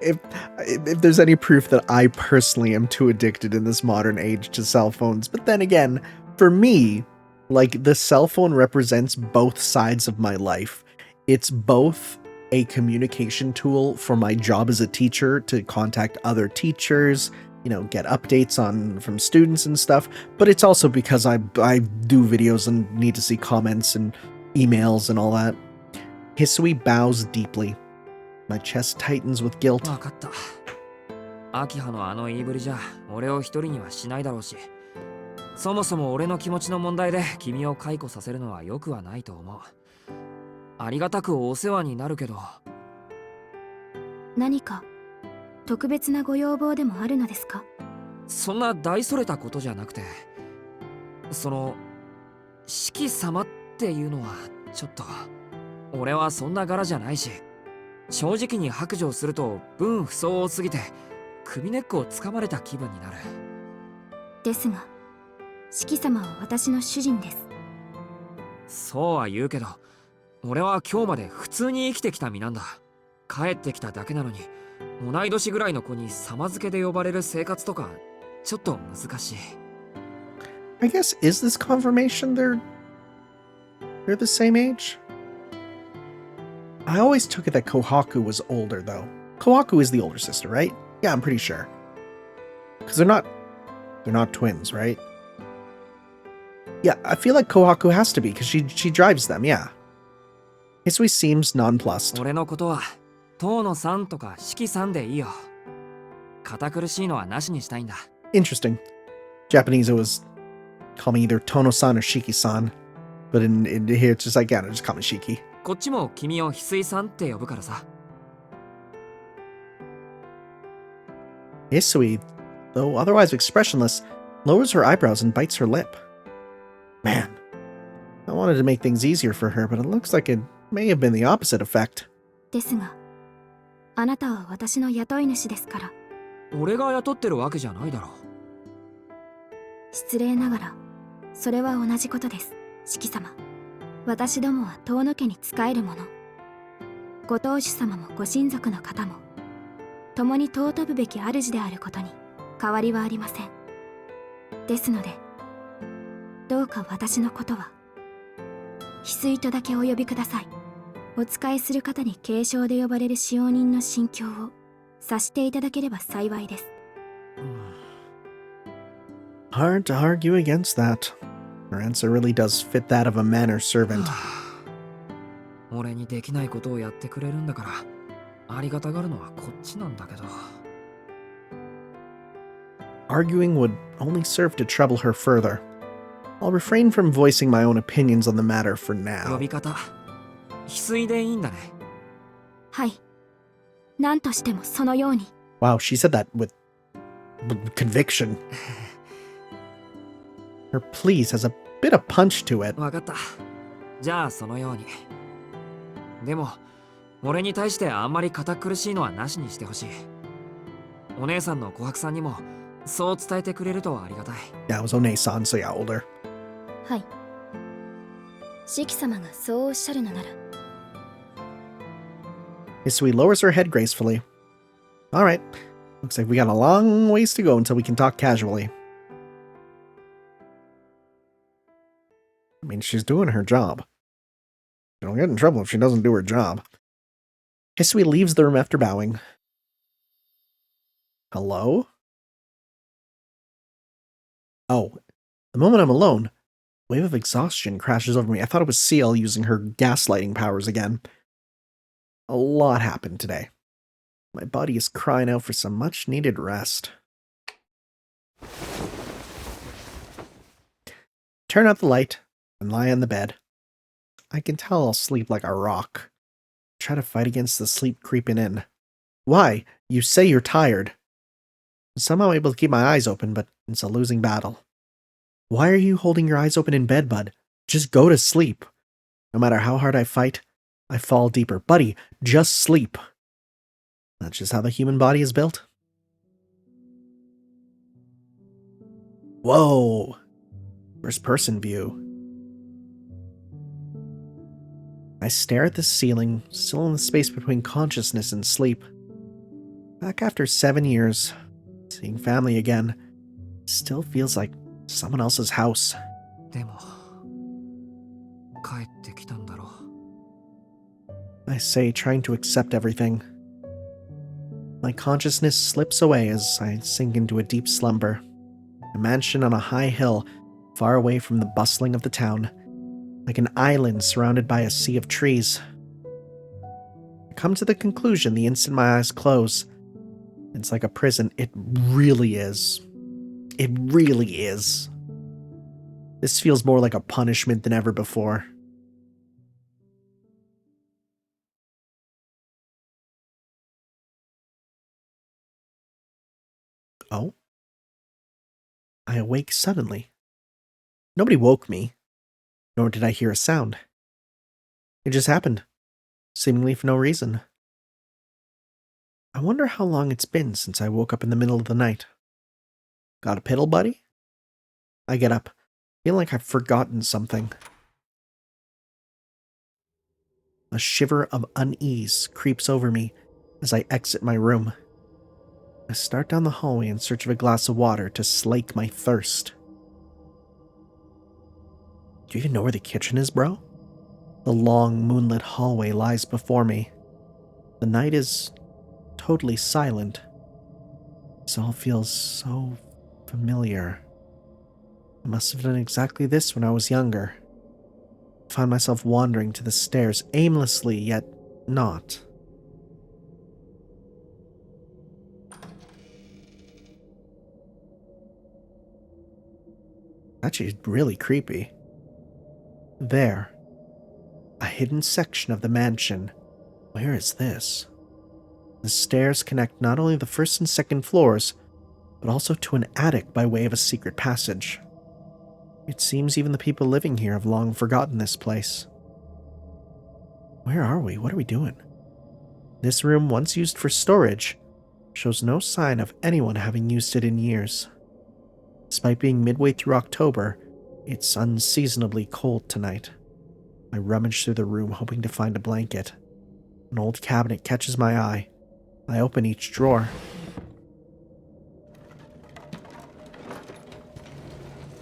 If there's any proof that I personally am too addicted in this modern age to cell phones, but then again, for me, like, the cell phone represents both sides of my life. It's both a communication tool for my job as a teacher to contact other teachers, you know, get updates from students and stuff, but it's also because I do videos and need to see comments and emails and all that. Hisui bows deeply. My chest tightens with guilt.
わかった。秋葉のあの言いぶりじゃ俺を一人にはしないだろうし、そもそも俺の気持ちの問題で君を解雇させるのは良くはないと思う。ありがたくお世話になるけど。
何か特別なご要望でもあるのですか？
そんな大それたことじゃなくて、その四季様っていうのはちょっと俺はそんな柄じゃないし、正直に白状すると分不相応すぎて首根っこをつかまれた気分になる。
ですが四季様は私の主人です。
そうは言うけど、俺は今日まで普通に生きてきた身なんだ。帰ってきただけなのに同い年ぐらいの子に様付けで呼ばれる生活とかちょっと難しい。
I guess, is this confirmation they're the same age? I always took it that Kohaku was older, though. Kohaku is the older sister, right? Yeah, I'm pretty sure. Because they're not twins, right? Yeah, I feel like Kohaku has to be, because she drives them, yeah. Hisui seems nonplussed.
俺のことは遠野さんとか四季さんでいいよ。堅苦しいのはなしにしたいんだ。
Interesting. Japanese, it was call me either Tono-san or Shiki-san. But in here, it's just like, yeah, just call me Shiki.
こっちも君を翡翠さんって呼ぶからさ。
Hisui, though otherwise expressionless, lowers her eyebrows and bites her lip. Man, I wanted to make things easier for her, but it looks like it may have been the opposite effect.
ですが、あなたは私の雇い主ですから。
俺が雇ってるわけじゃないだろ。
失礼ながら、それは同じことです、四季様。私どもは遠野家に仕える者。ご当主様もご親族の方も、共に尊ぶべき主であることに変わりはありません。ですので、どうか私のことは、翡翠とだけお呼びください。お仕えする方に継承で呼ばれる使用人の心境を察していただければ幸いです。
Hard to argue against that. Her answer really does fit that of a manor servant.
俺にできないことをやってくれるんだから、ありがたがるのはこっちなんだけど。
Arguing would only serve to trouble her further. I'll refrain from voicing my own opinions on the matter for
呼
now.
び方、翡翠でいいんだね。
はい。何としてもそのように。
Wow, she said that with conviction. Her please has a bit of punch to it.
わかった。じゃあそのように。でも、俺に対してあんまり堅苦しいのはなしにしてほしい。お姉さんの琥珀さんにもそう伝えてくれるとありがたい。
Yeah, it was One-san, so yeah, older.
はい。四季様がそうおっしゃるのなら。
Hisui lowers her head gracefully. All right, looks like we got a long ways to go until we can talk casually. I mean, she's doing her job. She'll get in trouble if she doesn't do her job. Hisui leaves the room after bowing. Hello? Oh, the moment I'm alone, a wave of exhaustion crashes over me. I thought it was Ciel using her gaslighting powers again. A lot happened today. My body is crying out for some much-needed rest. Turn out the light and lie on the bed. I can tell I'll sleep like a rock. Try to fight against the sleep creeping in. Why? You say you're tired. I'm somehow able to keep my eyes open, but it's a losing battle. Why are you holding your eyes open in bed, bud? Just go to sleep. No matter how hard I fight, I fall deeper. Buddy, just sleep. That's just how the human body is built. Whoa. First person view. I stare at the ceiling, still in the space between consciousness and sleep. Back after 7 years, seeing family again, still feels like someone else's house.
でも、帰ってきたんだろう。
I say, trying to accept everything. My consciousness slips away as I sink into a deep slumber. A mansion on a high hill, far away from the bustling of the town, like an island surrounded by a sea of trees. I come to the conclusion the instant my eyes close. It's like a prison. It really is. It really is. This feels more like a punishment than ever before. Oh? I awake suddenly. Nobody woke me, nor did I hear a sound. It just happened, seemingly for no reason. I wonder how long it's been since I woke up in the middle of the night. Got a piddle, buddy? I get up, feeling like I've forgotten something. A shiver of unease creeps over me as I exit my room. I start down the hallway in search of a glass of water to slake my thirst. Do you even know where the kitchen is, bro? The long, moonlit hallway lies before me. The night is totally silent. This all feels so familiar. I must have done exactly this when I was younger. I found myself wandering to the stairs aimlessly, yet not. Actually, really creepy. There. A hidden section of the mansion. Where is this? The stairs connect not only the first and second floors, but also to an attic by way of a secret passage. It seems even the people living here have long forgotten this place. Where are we? What are we doing? This room, once used for storage, shows no sign of anyone having used it in years. Despite being midway through October, it's unseasonably cold tonight. I rummage through the room hoping to find a blanket. An old cabinet catches my eye. I open each drawer.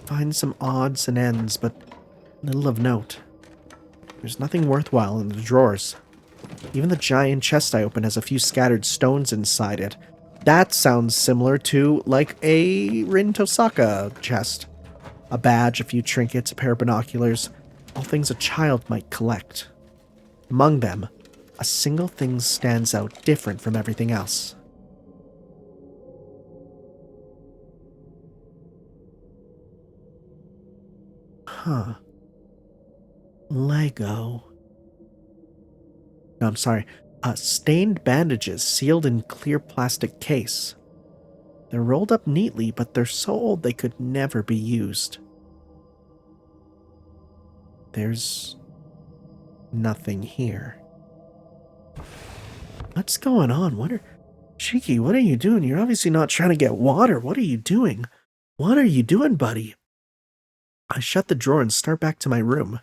Find some odds and ends, but little of note. There's nothing worthwhile in the drawers. Even the giant chest I open has a few scattered stones inside it. That sounds similar to, like, a Rin Tosaka chest. A badge, a few trinkets, a pair of binoculars, all things a child might collect. Among them, a single thing stands out different from everything else. Huh. Lego. No, I'm sorry. Stained bandages sealed in clear plastic case. They're rolled up neatly, but they're so old they could never be used. There's nothing here. What's going on? Shiki, what are you doing? You're obviously not trying to get water. What are you doing? What are you doing, buddy? I shut the drawer and start back to my room.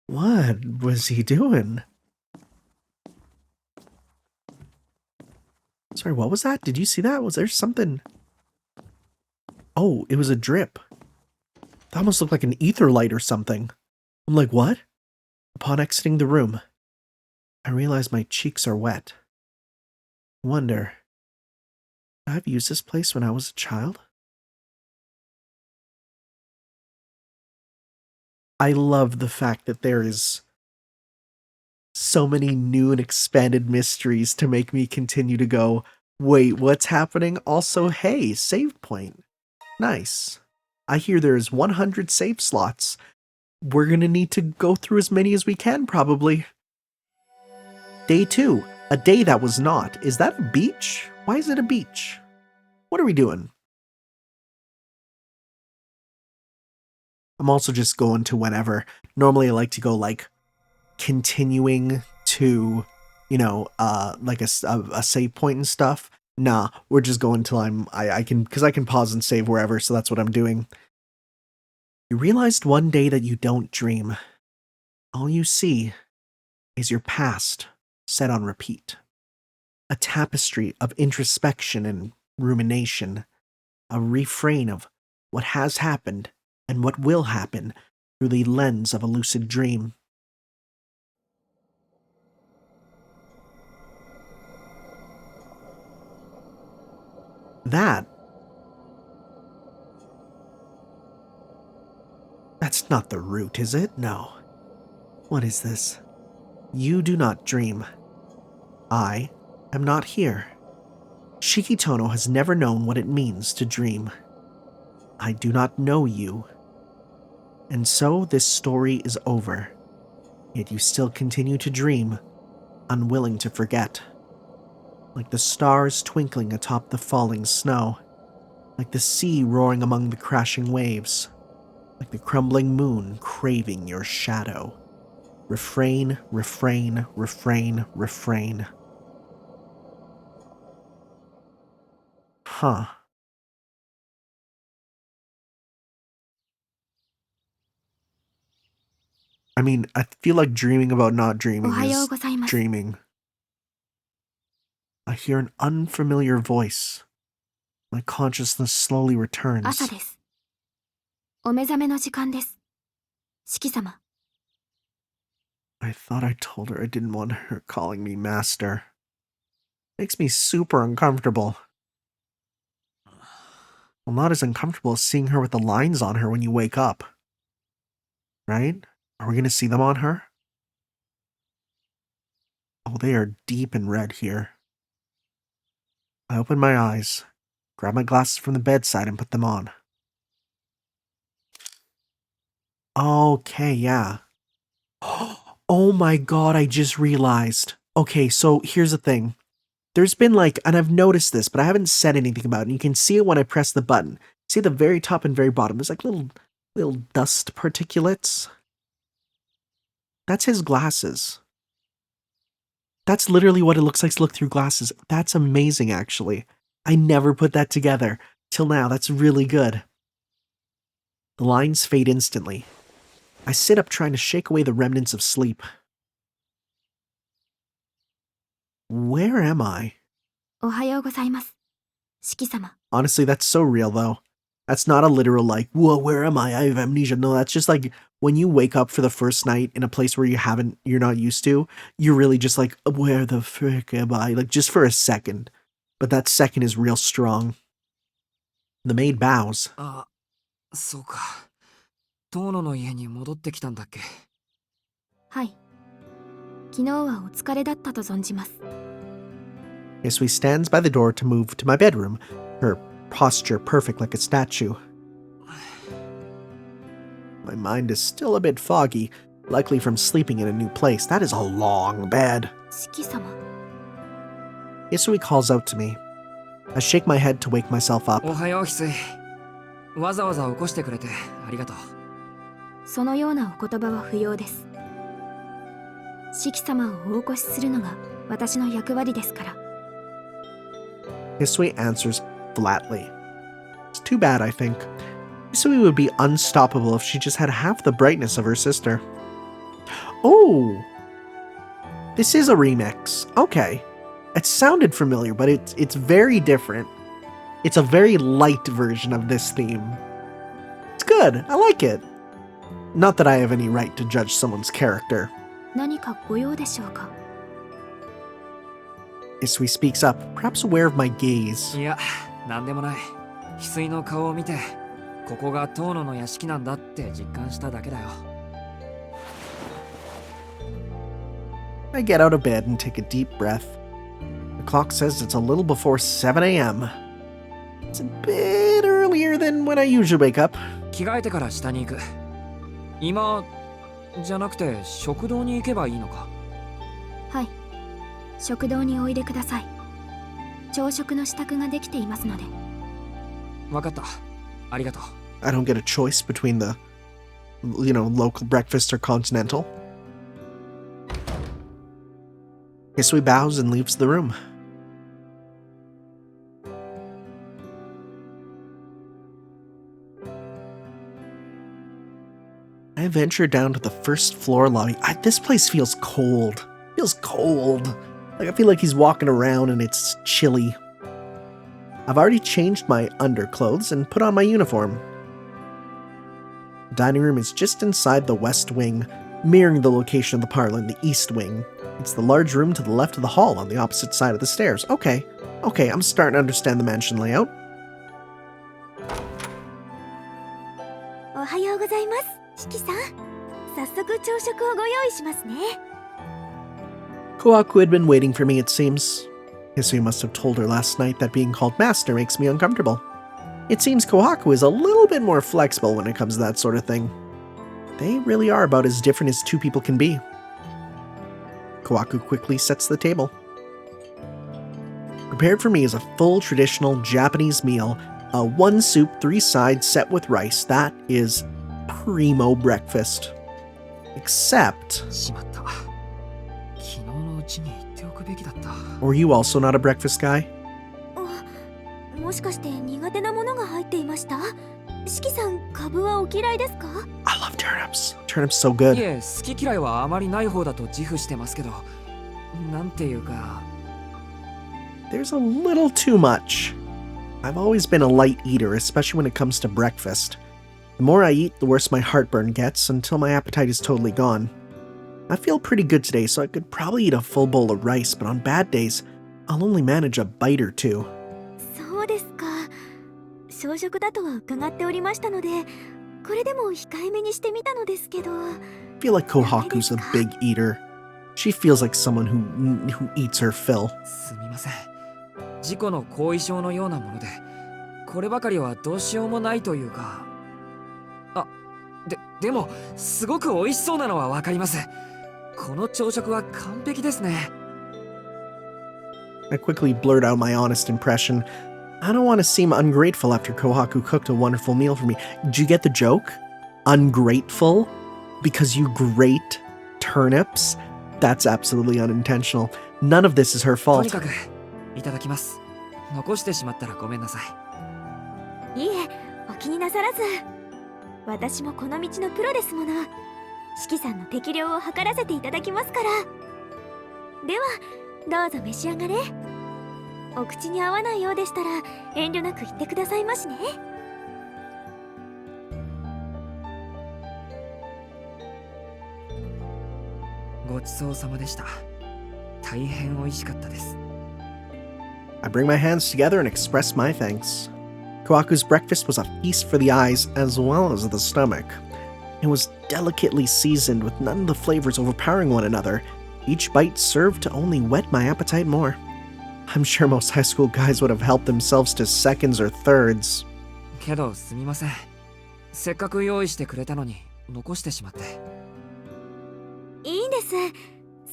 What was he doing? Sorry, what was that? Did you see that? Was there something? Oh, it was a drip. That almost looked like an ether light or something. I'm like, what? Upon exiting the room, I realize my cheeks are wet. Wonder, did I have used this place when I was a child? I love the fact that there is so many new and expanded mysteries to make me continue to go, wait, what's happening? Also, hey, save point. Nice. I hear there's 100 save slots. We're gonna need to go through as many as we can, probably. Day 2. A day that was not. Is that a beach? Why is it a beach? What are we doing? I'm also just going to whenever. Normally I like to go, like, continuing to, like a save point and stuff. Nah, we're just going till I can, because I can pause and save wherever, so that's what I'm doing. You realized one day that you don't dream. All you see is your past set on repeat. A tapestry of introspection and rumination. A refrain of what has happened and what will happen through the lens of a lucid dream. That's not the root, is it? No. What is this? You do not dream. I am not here. Shikitono has never known what it means to dream. I do not know you. And so this story is over. Yet you still continue to dream, unwilling to forget. Like the stars twinkling atop the falling snow. Like the sea roaring among the crashing waves. Like the crumbling moon craving your shadow. Refrain, refrain, refrain, refrain. Huh. I mean, I feel like dreaming about not dreaming is dreaming. I hear an unfamiliar voice. My consciousness slowly returns.
朝です。お目覚めの時間です。四季様。
I thought I told her I didn't want her calling me master. Makes me super uncomfortable. Well, not as uncomfortable as seeing her with the lines on her when you wake up. Right? Are we gonna see them on her? Oh, they are deep and red here. I open my eyes, grab my glasses from the bedside and put them on. Okay, yeah. Oh my god, I just realized. Okay, so here's the thing. There's been like, and I've noticed this, but I haven't said anything about it. And you can see it when I press the button. See the very top and very bottom. There's like little dust particulates. That's his glasses. That's literally what it looks like to look through glasses. That's amazing, actually. I never put that together till now. That's really good. The lines fade instantly. I sit up trying to shake away the remnants of sleep. Where am I?
おはようございます。四季様。
Honestly, that's so real, though. That's not a literal, like, whoa, where am I? I have amnesia. No, that's just like when you wake up for the first night in a place where you're not used to, you're really just like, where the frick am I? Like, just for a second. But that second is real strong. The maid bows.
あ、そうか。遠野の家に戻ってきたんだっけ。
はい。昨日はお疲れだったと存じます。
Hisui stands by the door to move to my bedroom, her posture perfect like a statue. My mind is still a bit foggy, likely from sleeping in a new place. That is a long bed.
四季様。
Hisui calls out to me. I shake my head to wake myself up.
おはよう、翡翠。わざわざ起こしてくれてありがとう。
そのようなお言葉は不要です。四季様をお起こしするのが私の役割ですから。
Hisui answers flatly. It's too bad, I think. Hisui would be unstoppable if she just had half the brightness of her sister. Oh! This is a remix. Okay. It sounded familiar, but it's very different. It's a very light version of this theme. It's good. I like it. Not that I have any right to judge someone's character.
何かご用でしょうか。
Hisui speaks up, perhaps aware of my gaze.
いや、なんでもない。翡翠の顔を見て、ここが遠野の屋敷なんだって実感しただけだよ。
I get out of bed and take a deep breath. The clock says it's a little before 7 a.m. It's a bit earlier than when I usually wake up.
着替えてから下に行く。今じゃなくて食堂に行けばいいのか。
はい。食堂においでください。朝食の支度ができていますので。
わかった。ありがとう。
I don't get a choice between the, local breakfast or continental. Hisui bows and leaves the room. I venture down to the first floor lobby. This place feels cold. Feels cold. Like I feel like he's walking around and it's chilly. I've already changed my underclothes and put on my uniform. The dining room is just inside the west wing, mirroring the location of the parlor in the east wing. It's the large room to the left of the hall on the opposite side of the stairs. Okay, I'm starting to understand the mansion layout.
おはようございます。四季さん。早速朝食をご用意しますね。
Kohaku had been waiting for me, it seems. Hisui must have told her last night that being called master makes me uncomfortable. It seems Kohaku is a little bit more flexible when it comes to that sort of thing. They really are about as different as two people can be. Kohaku quickly sets the table. Prepared for me is a full traditional Japanese meal, a 1 soup, 3 sides set with rice. That is primo breakfast. Except...
しまった。昨日のうちに言っておくべきだった。
Were you also not a breakfast guy?
もしかして苦手なものが入っていました？四季さん、カブはお嫌いですか？
I love turnips. Turnips so good.
いえ、好き嫌いはあまりない方だと自負してますけど、なんていうか。
There's a little too much. I've always been a light eater, especially when it comes to breakfast. The more I eat, the worse my heartburn gets, until my appetite is totally gone. I feel pretty good today, so I could probably eat a full bowl of rice, but on bad days, I'll only manage a bite or two.
そうですか。小食だとは伺っておりましたので、これでも控えめにしてみたのですけど。
I feel like Kohaku's a big eater. She feels like someone who eats her fill.
すみません。事故の後遺症のようなもので、こればかりはどうしようもないというか。あ、でもすごく美味しそうなのはわかります。この朝食は完璧ですね。
I quickly blurt out my honest impression. I don't want to seem ungrateful after Kohaku cooked a wonderful meal for me. Did you get the joke? Ungrateful? Because you grate turnips? That's absolutely unintentional. None of this is her
と
fault.
にかくいただきます。残してしまったらごめんなさい。
いえ、お気になさらず。私もこの道のプロですもの。四季さんの適量を測らせていただきますから。ではどうぞ召し上がれ。お口に合わないようでしたら遠慮なく言ってくださいましね。
ごちそうさまでした。大変美味しかったです。
I bring my hands together and express my thanks. Kawaku's breakfast was a feast for the eyes as well as the stomach. It was delicately seasoned with none of the flavors overpowering one another. Each bite served to only whet my appetite more. I'm sure most high school guys would have helped themselves to seconds or thirds.
けどすみません。せっかく用意してくれたのに残してしまって。
いいんです。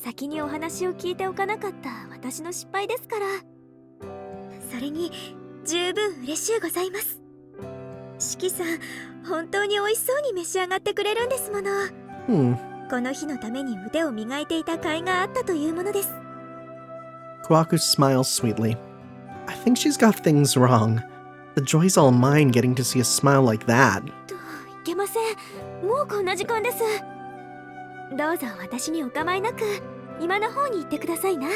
先にお話を聞いておかなかった私の失敗ですから。それに十分嬉しゅうございます。四季さん、本当に美味しそうに召し上がってくれるんですもの。この日のために腕を磨いていた甲斐があったというものです。
Kawaku smiles sweetly. I think she's got things wrong. The joy's all mine getting to see a smile like that.
いけません。もうこんな時間です。どうぞ私にお構いなく今の方に行ってくださいな。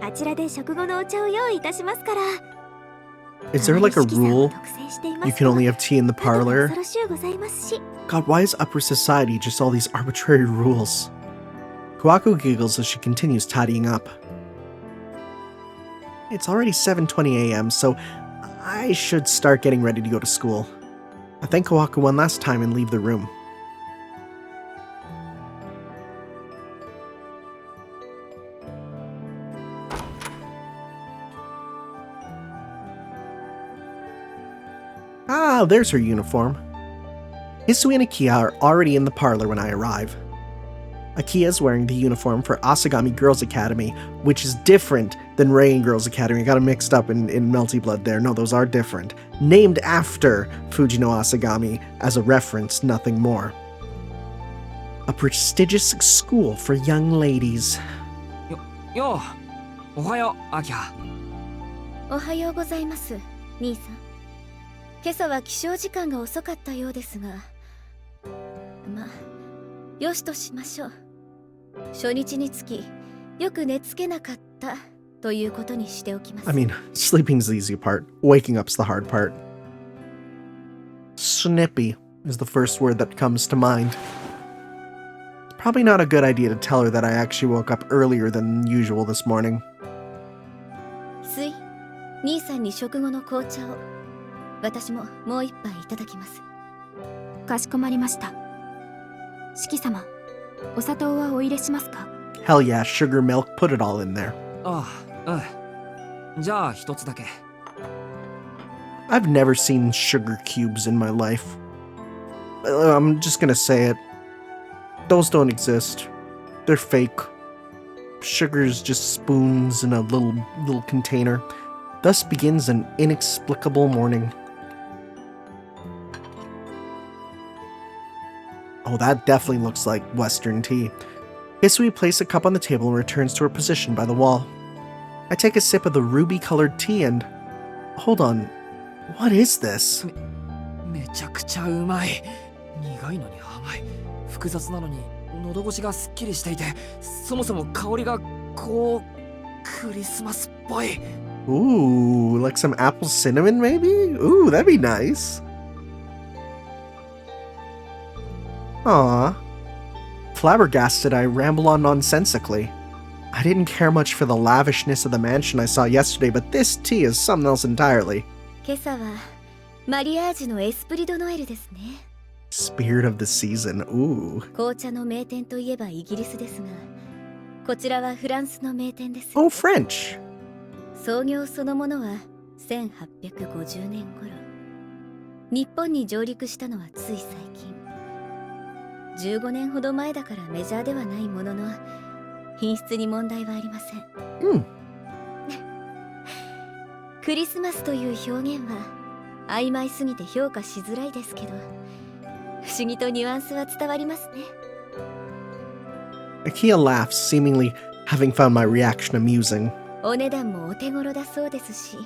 あちらで食後のお茶を用意いたしますから。
Is there like a rule you can only have tea in the parlor? God, why is upper society just all these arbitrary rules? Kawaku giggles as she continues tidying up. It's already 7:20 a.m., so I should start getting ready to go to school. I thank Kawaku one last time and leave the room. Ah, there's her uniform. Hisui and Akiya are already in the parlor when I arrive. Akiya is wearing the uniform for Asagami Girls Academy, which is different than Rain Girls Academy. I got them mixed up in Melty Blood there. No, those are different. Named after Fujino Asagami as a reference, nothing more. A prestigious school for young ladies.
Yo, おはよう、アキハ。
おはようございます、兄さん。今朝は起床時間が遅かったようですが、まあ、よしとしましょう。初日につき、よく寝つけなかったということにしておきます。
I mean, sleeping's the easy part. Waking up's the hard part. Snippy is the first word that comes to mind. Probably not a good idea to tell her that I actually woke up earlier than usual this morning.
スイ、兄さんに食後の紅茶を。私ももう一杯いただきます。かしこまりました。四季様、お砂糖はお入れしますか？
Hell yeah, sugar, milk, put it all in there.
ああ、うん。じゃあ一つだけ。
I've never seen sugar cubes in my life. I'm just gonna say it. Those don't exist. They're fake. Sugar's just spoons in a little container. Thus begins an inexplicable morning. Oh, that definitely looks like Western tea. Hisui places a cup on the table and returns to her position by the wall. I take a sip of the ruby-colored tea and... Hold on. What is this?
めちゃくちゃうまい。苦いのに甘い。複雑なのに喉越しがすっきりしていて、そもそも香りがこうクリスマスっぽい。
Ooh, like some apple cinnamon maybe? Ooh, that'd be nice. Aw. Flabbergasted, I ramble on nonsensically. I didn't care much for the lavishness of the mansion I saw yesterday, but this tea is something else entirely.
今朝はマリアージュのエスプリドノエルですね。
Spirit of the season, ooh.
紅茶の名店といえばイギリスですが、こちらはフランスの名店です。
Oh,。
創業そのものは1850年頃。日本に上陸したのはつい最近。15年ほど前だからメジャーではないものの、品質に問題はありません。クリスマスという表現は曖昧すぎて評価しづらいですけど、不思議とニュアンスは伝わりますね。
Akia laughs, seemingly having found my reaction amusing.
お値段もお手頃だそうですし、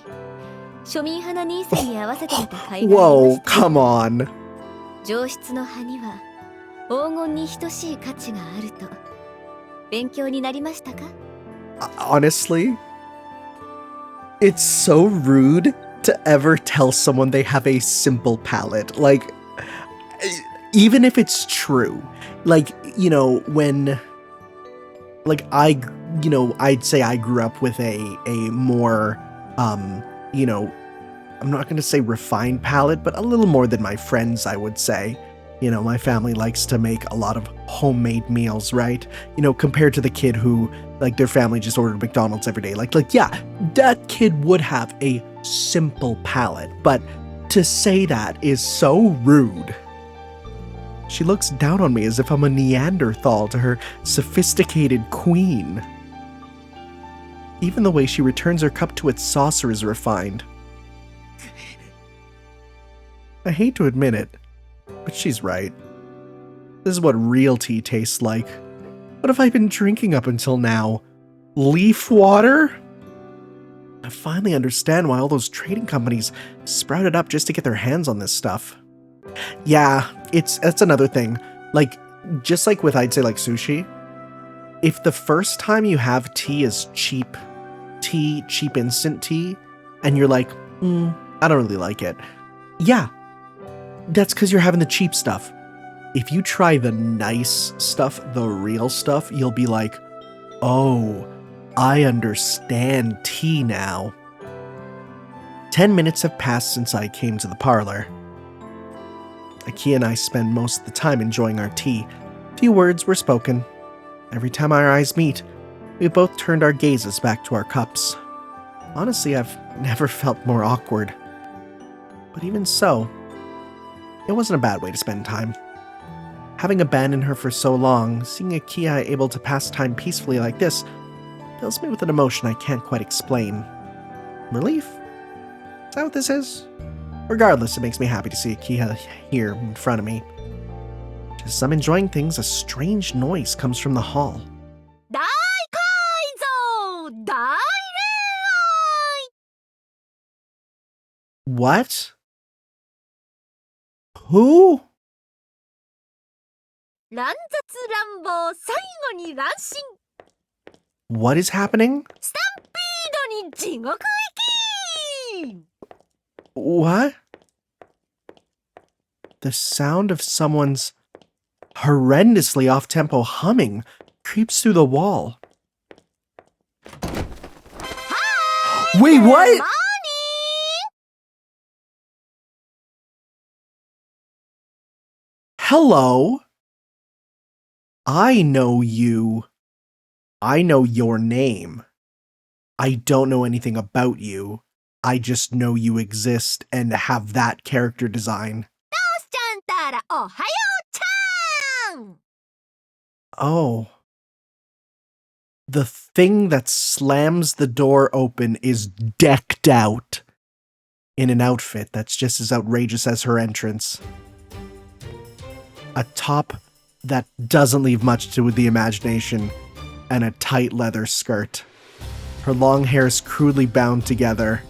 庶民派な兄さんに合わせてみた甲斐がありま
Whoa,
した。
come on.
上質の葉には黄金に等しい価値があると勉強になりましたか？
Honestly, it's so rude to ever tell someone they have a simple palate. Like, even if it's true, like, you know, when, like, I'd say I grew up with a more, you know, I'm not going to say refined palate, but a little more than my friends, I would say. You know, my family likes to make a lot of homemade meals, right? You know, compared to the kid who, like, their family just ordered McDonald's every day. Like, yeah, that kid would have a simple palate, but to say that is so rude. She looks down on me as if I'm a Neanderthal to her sophisticated queen. Even the way she returns her cup to its saucer is refined. I hate to admit it, but she's right. This is what real tea tastes like. What have I been drinking up until now? Leaf water? I finally understand why all those trading companies sprouted up just to get their hands on this stuff. Yeah, that's another thing. Like, just like with, I'd say, like, sushi, if the first time you have tea is cheap instant tea, and you're like, I don't really like it. Yeah, that's because you're having the cheap stuff. If you try the nice stuff, the real stuff, you'll be like, oh, I understand tea now. 10 minutes have passed since I came to the parlor. Akia and I spend most of the time enjoying our tea. Few words were spoken. Every time our eyes meet, we both turned our gazes back to our cups. Honestly, I've never felt more awkward. But even so, it wasn't a bad way to spend time. Having abandoned her for so long, seeing Akia able to pass time peacefully like this fills me with an emotion I can't quite explain. Relief? Is that what this is? Regardless, it makes me happy to see Akia here in front of me. Just as I'm enjoying things, a strange noise comes from the hall. What? Who?
乱雑乱暴最後に乱心
What is happening?
スタンピードに地獄行き
What? The sound of someone's horrendously off-tempo humming creeps through the wall. Wait, what? Hello? I know you. I know your name. I don't know anything about you. I just know you exist and have that character design. Oh. The thing that slams the door open is decked out in an outfit that's just as outrageous as her entrance. A top that doesn't leave much to the imagination, and a tight leather skirt. Her long hair is crudely bound together.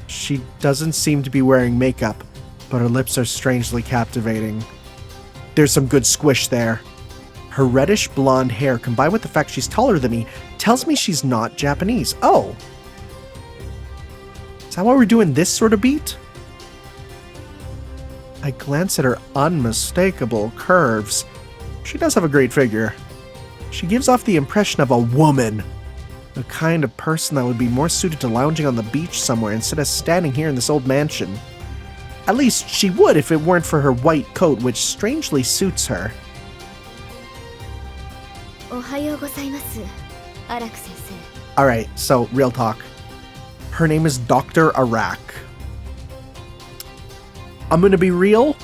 She doesn't seem to be wearing makeup, but her lips are strangely captivating. There's some good squish there. Her reddish blonde hair, combined with the fact she's taller than me, tells me she's not Japanese. Oh! Is that why we're doing this sort of beat? I glance at her unmistakable curves. She does have a great figure. She gives off the impression of a woman. The kind of person that would be more suited to lounging on the beach somewhere instead of standing here in this old mansion. At least she would if it weren't for her white coat, which strangely suits her.
おはようございます、アラク先生。
Alright, so real talk. Her name is Dr. Arach. I'm gonna be real.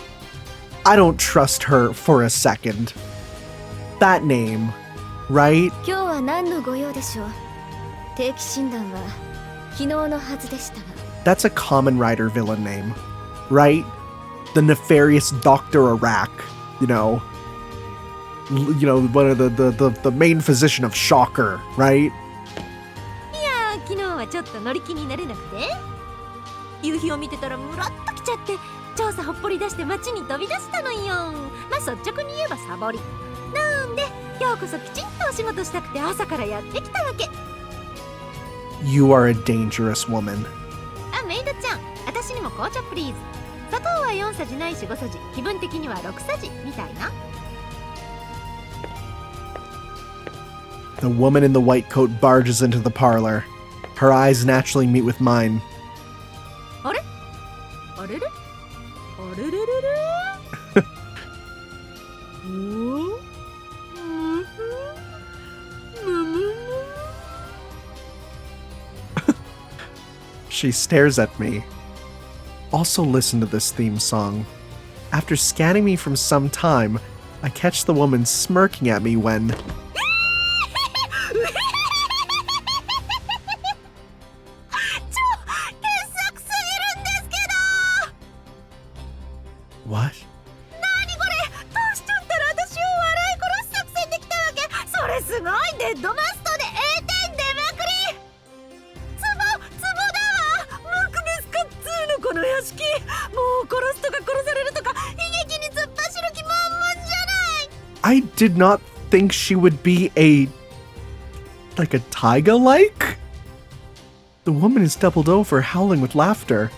I don't trust her for a second. That name, right?
今日は何のご用でしょう。定期診断は昨日のはずでしたが。
That's a Kamen Rider villain name, right? The nefarious Dr. Arach, you know, one of the main physician of Shocker, right?
いやー、昨日はちょっと乗り気になれなくて、夕日を見てたらムラっときちゃって、調査ほっぽり出して街に飛び出したのよ。まあ率直に言えばサボりなんで、今日こそきちんとお仕事したくて朝からやってきたわけ。
You are a dangerous woman.
あ、メイドちゃん、私にも紅茶プリーズ。砂糖は4さじないし5さじ、気分的には6さじみたいな。
The woman in the white coat barges into the parlor. Her eyes naturally meet with mine.
あれあれれあれれれれおーむむむ
She stares at me. Also listen to this theme song. After scanning me from some time, I catch the woman smirking at me when...
超傑作すぎるんですけど。
What?
なにこれ、どうしちゃったら私を笑い殺す作戦できたわけ。それすごい。デッドマストで栄転出まくり。ツボだわ。文句ですかっつーのこの屋敷。もう殺すとか殺されるとか悲劇に突っ走る気満々じゃない。
I did not think she would be like a taiga-like? The woman is doubled over, howling with laughter.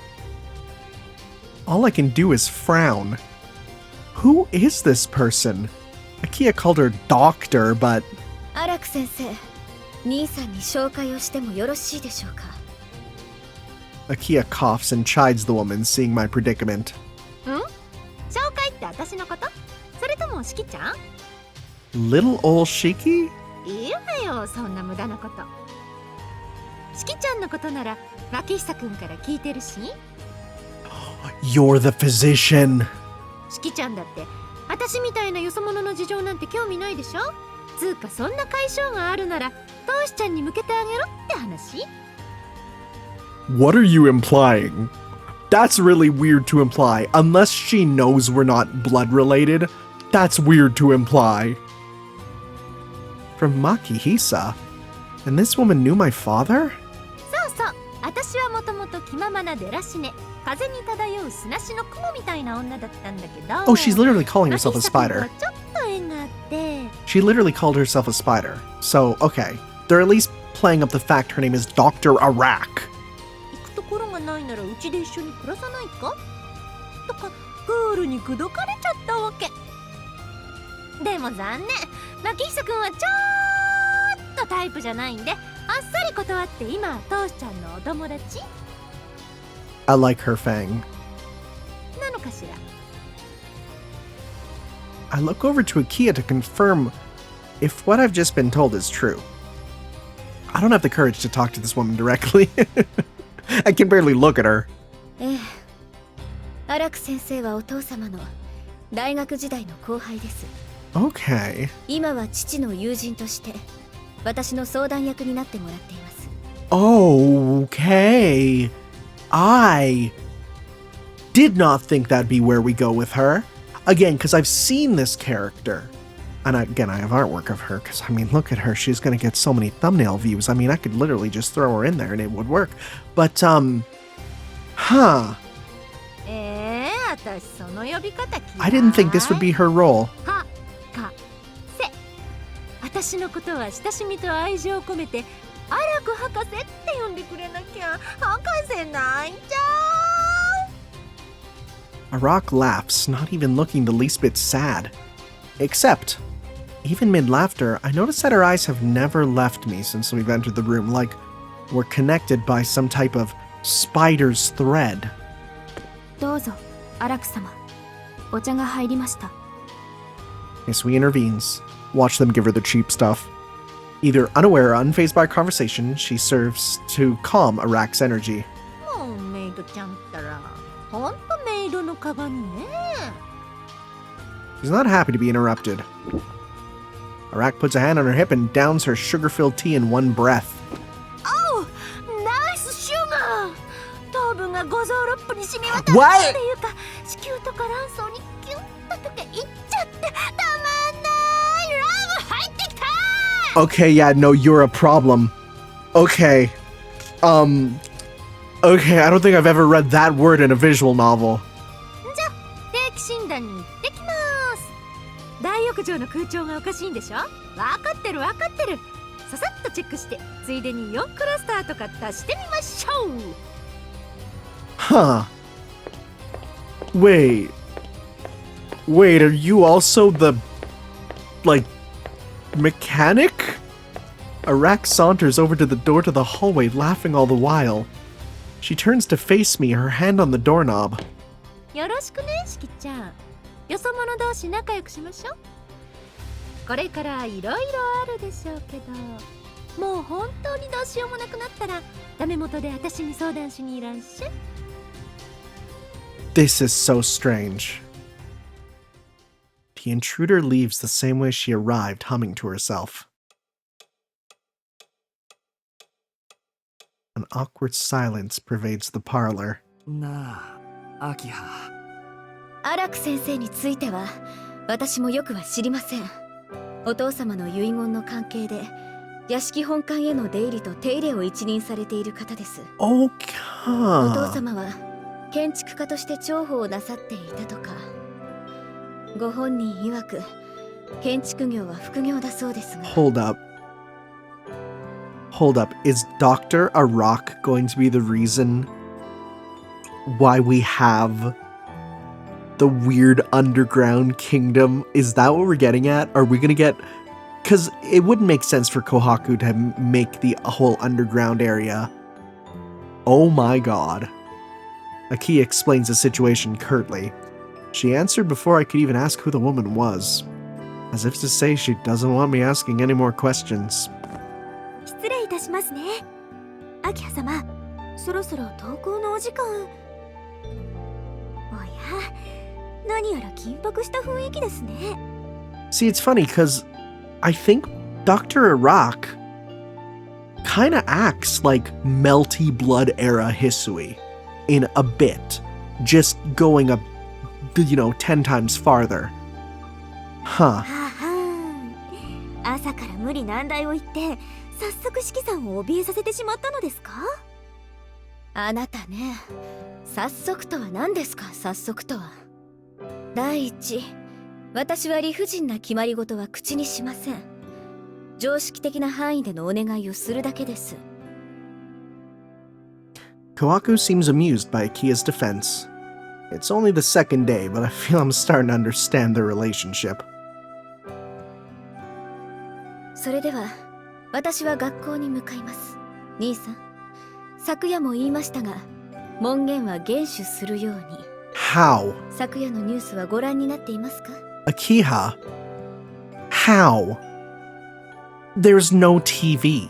All I can do is frown. Who is this person? Akia called her doctor, but...
アラク先生、兄さんに紹介をしてもよろしいでしょうか。
Akia coughs and chides the woman, seeing my predicament.
紹介って私のこと？それともしきちゃん？
Little ol' Shiki?
いいわよ、そんな無駄なこと。しきちゃんのことなら脇久くんから聞いてるし。
You're the physician.
しきちゃんだって私みたいなよそ者の事情なんて興味ないでしょ。つうかそんな解消があるならトウシちゃんに向けてあげろって話。
What are you implying? That's really weird to imply. Unless she knows we're not blood related, that's weird to imply. From Makihisa? And this woman knew my father?
そうそう、私はもともと気ままなデラシネ、風に漂う砂しの雲みたいな女だったんだけど。
Oh, she's literally calling herself a
脇久くんと
spider.
はちょっと縁があって。
She literally called herself a spider. So, okay. They're at least playing up the fact her name is Dr. Arach.
行くところがないならうちで一緒に暮らさないかとかクールに口説かれちゃったわけ。でも残念、牧久くんはちょっとタイプじゃないんであっさり断って今はトウシちゃんのお友達
I like her fang.
なのかしら。
I look over to Akia to confirm if what I've just been told is true. I don't have the courage to talk to this woman directly. I can barely look at her.
ええ、アラク先生はお父様の大学時代の後輩です。
Okay.
今は父の友人として私の相談役になってもらっています。
Okay. I did not think that'd be where we go with her. Again, because I've seen this character. And again, I have artwork of her, because, I mean, look at her. She's going to get so many thumbnail views. I mean, I could literally just throw her in there and it would work. But, huh.
私その呼び方嫌い。
I didn't think this would be her role.
はかせ。私のことは親しみと愛情を込めてアラク博士って呼んでくれなきゃ博士泣いちゃう。
Arach laughs, not even looking the least bit sad. Except, even mid-laughter, I notice that her eyes have never left me since we've entered the room, like we're connected by some type of spider's thread.
どうぞ、アラク様。お茶が入りました。
Hisui intervenes. Watch them give her the cheap stuff. Either unaware or unfazed by our conversation, she serves to calm Arach's energy.
もうメイドちゃんったらほんとメイドのがにね。
She's not happy to be interrupted. Arach puts a hand on her hip and downs her sugar-filled tea in one breath.
Oh, ナイスシュガー。糖分が五臓六腑に染み渡る
What?
っていうか、子宮とか卵巣にキュッと溶けいっちゃってたまんない。ラブ入ってきた。
Okay, yeah, no, you're a problem. Okay. Okay, I don't think I've ever read that word in a visual novel.
じゃあ定期診断に行ってきます。大浴場の空調がおかしいんでしょ。わかってるわかってる。ささっとチェックして、ついでに4クラスターとか足してみましょう。
Huh. Wait. Wait, are you also the, like, mechanic? Arach saunters over to the door to the hallway, laughing all the while. She turns to face me, her hand on the doorknob.
よろしくね、しきちゃん。よそ者同士仲良くしましょう。これからいろいろあるでしょうけど、もう本当にどうしようもなくなったら、ダメ元で私に相談しにいらっしゃい。
This is so strange. The intruder leaves the same way she arrived, humming to herself. An awkward silence pervades the parlor.
なあ、アキハ。
アラク先生については私もよくは知りません。お父様の遺言の関係で屋敷本館への出入りと手入れを一任されている方です。お父
Okay.
様は建築家として重宝をなさっていたとか。ご本人曰く建築業は副業だそうですが。
Hold up. Hold up. Is Dr. Arach going to be the reason why we have the weird underground kingdom? Is that what we're getting at? Are we gonna get... Because it wouldn't make sense for Kohaku to make the whole underground area. Oh my god. Aki explains the situation curtly. She answered before I could even ask who the woman was. As if to say she doesn't want me asking any more questions.
失礼いたしますね。アキハ様、そろそろ登校のお時間。おや、何やら緊迫した雰囲気ですね。
See, it's funny because I think Dr. Arach kind of acts like Melty Blood era Hisui in a bit, just going a, 10 times farther. Huh.
はあ、朝から無理難題を言って、早速四季さんを怯えさせてしまったのですか？
あなたね、早速とは何ですか？早速とは。第一、私は理不尽な決まり事は口にしません。常識的な範囲でのお願いをするだけです。
Kohaku seems amused by Akia's defense. It's only the second day, but I feel I'm starting to understand their relationship.
それでは私は学校に向かいます。兄さん、昨夜も言いましたが、門限は厳守するように。
How?
昨夜のニュースはご覧になっていますか？
Akiha? How? There's no TV.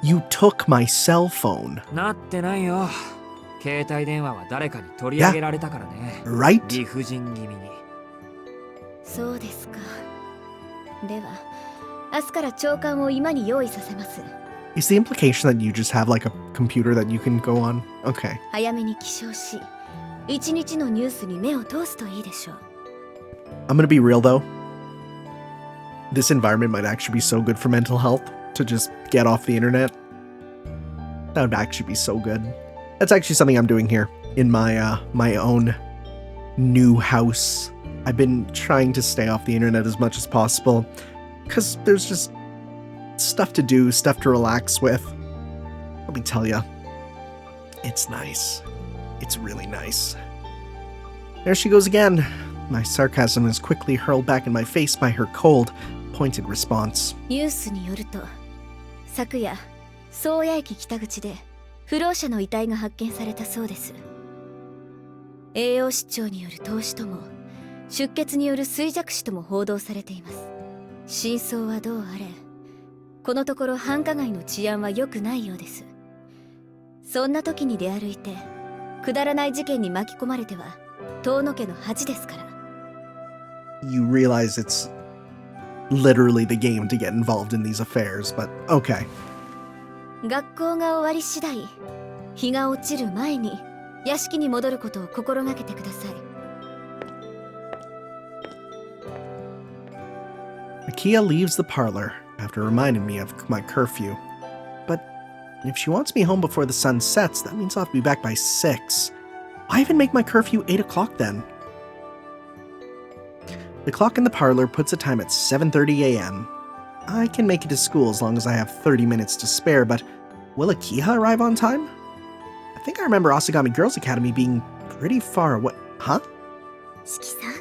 You took my cell phone,
なってないよ。携帯電話は誰かに取り上げられたからね。
right?
理不尽気味に。
そうですか。では、明日から朝刊を今に用意させます。
Is the implication that you just have like a computer that you can go on? Okay.
早めに起床し、一日のニュースに目を通すといいでしょう。
I'm gonna be real though. This environment might actually be so good for mental health to just get off the internet. That would actually be so good. That's actually something I'm doing here in my my own new house. I've been trying to stay off the internet as much as possible because there's just stuff to do, stuff to relax with. Let me tell you, it's nice. It's really nice. There she goes again. My sarcasm is quickly hurled back in my face by her cold, pointed response.
ニュースによると、昨夜、宗谷駅北口で不老者の遺体が発見されたそうです。栄養失調による凍死とも、出血による衰弱死とも報道されています。真相はどうあれ、このところ繁華街の治安は良くないようです。そんな時に出歩いて、くだらない事件に巻き込まれては遠野家の恥ですから。
You realize it's literally the game to get involved in these affairs, but okay.
学校が終わり次第、日が落ちる前に屋敷に戻ることを心がけてください。
Akia leaves the parlor after reminding me of my curfew. But if she wants me home before the sun sets, that means I'll have to be back by 6. Why even make my curfew 8 o'clock then? The clock in the parlor puts a time at 7:30 a.m. I can make it to school as long as I have 30 minutes to spare, but will Akiha arrive on time? I think I remember Asagami Girls Academy being pretty far away. Huh?
四季さん、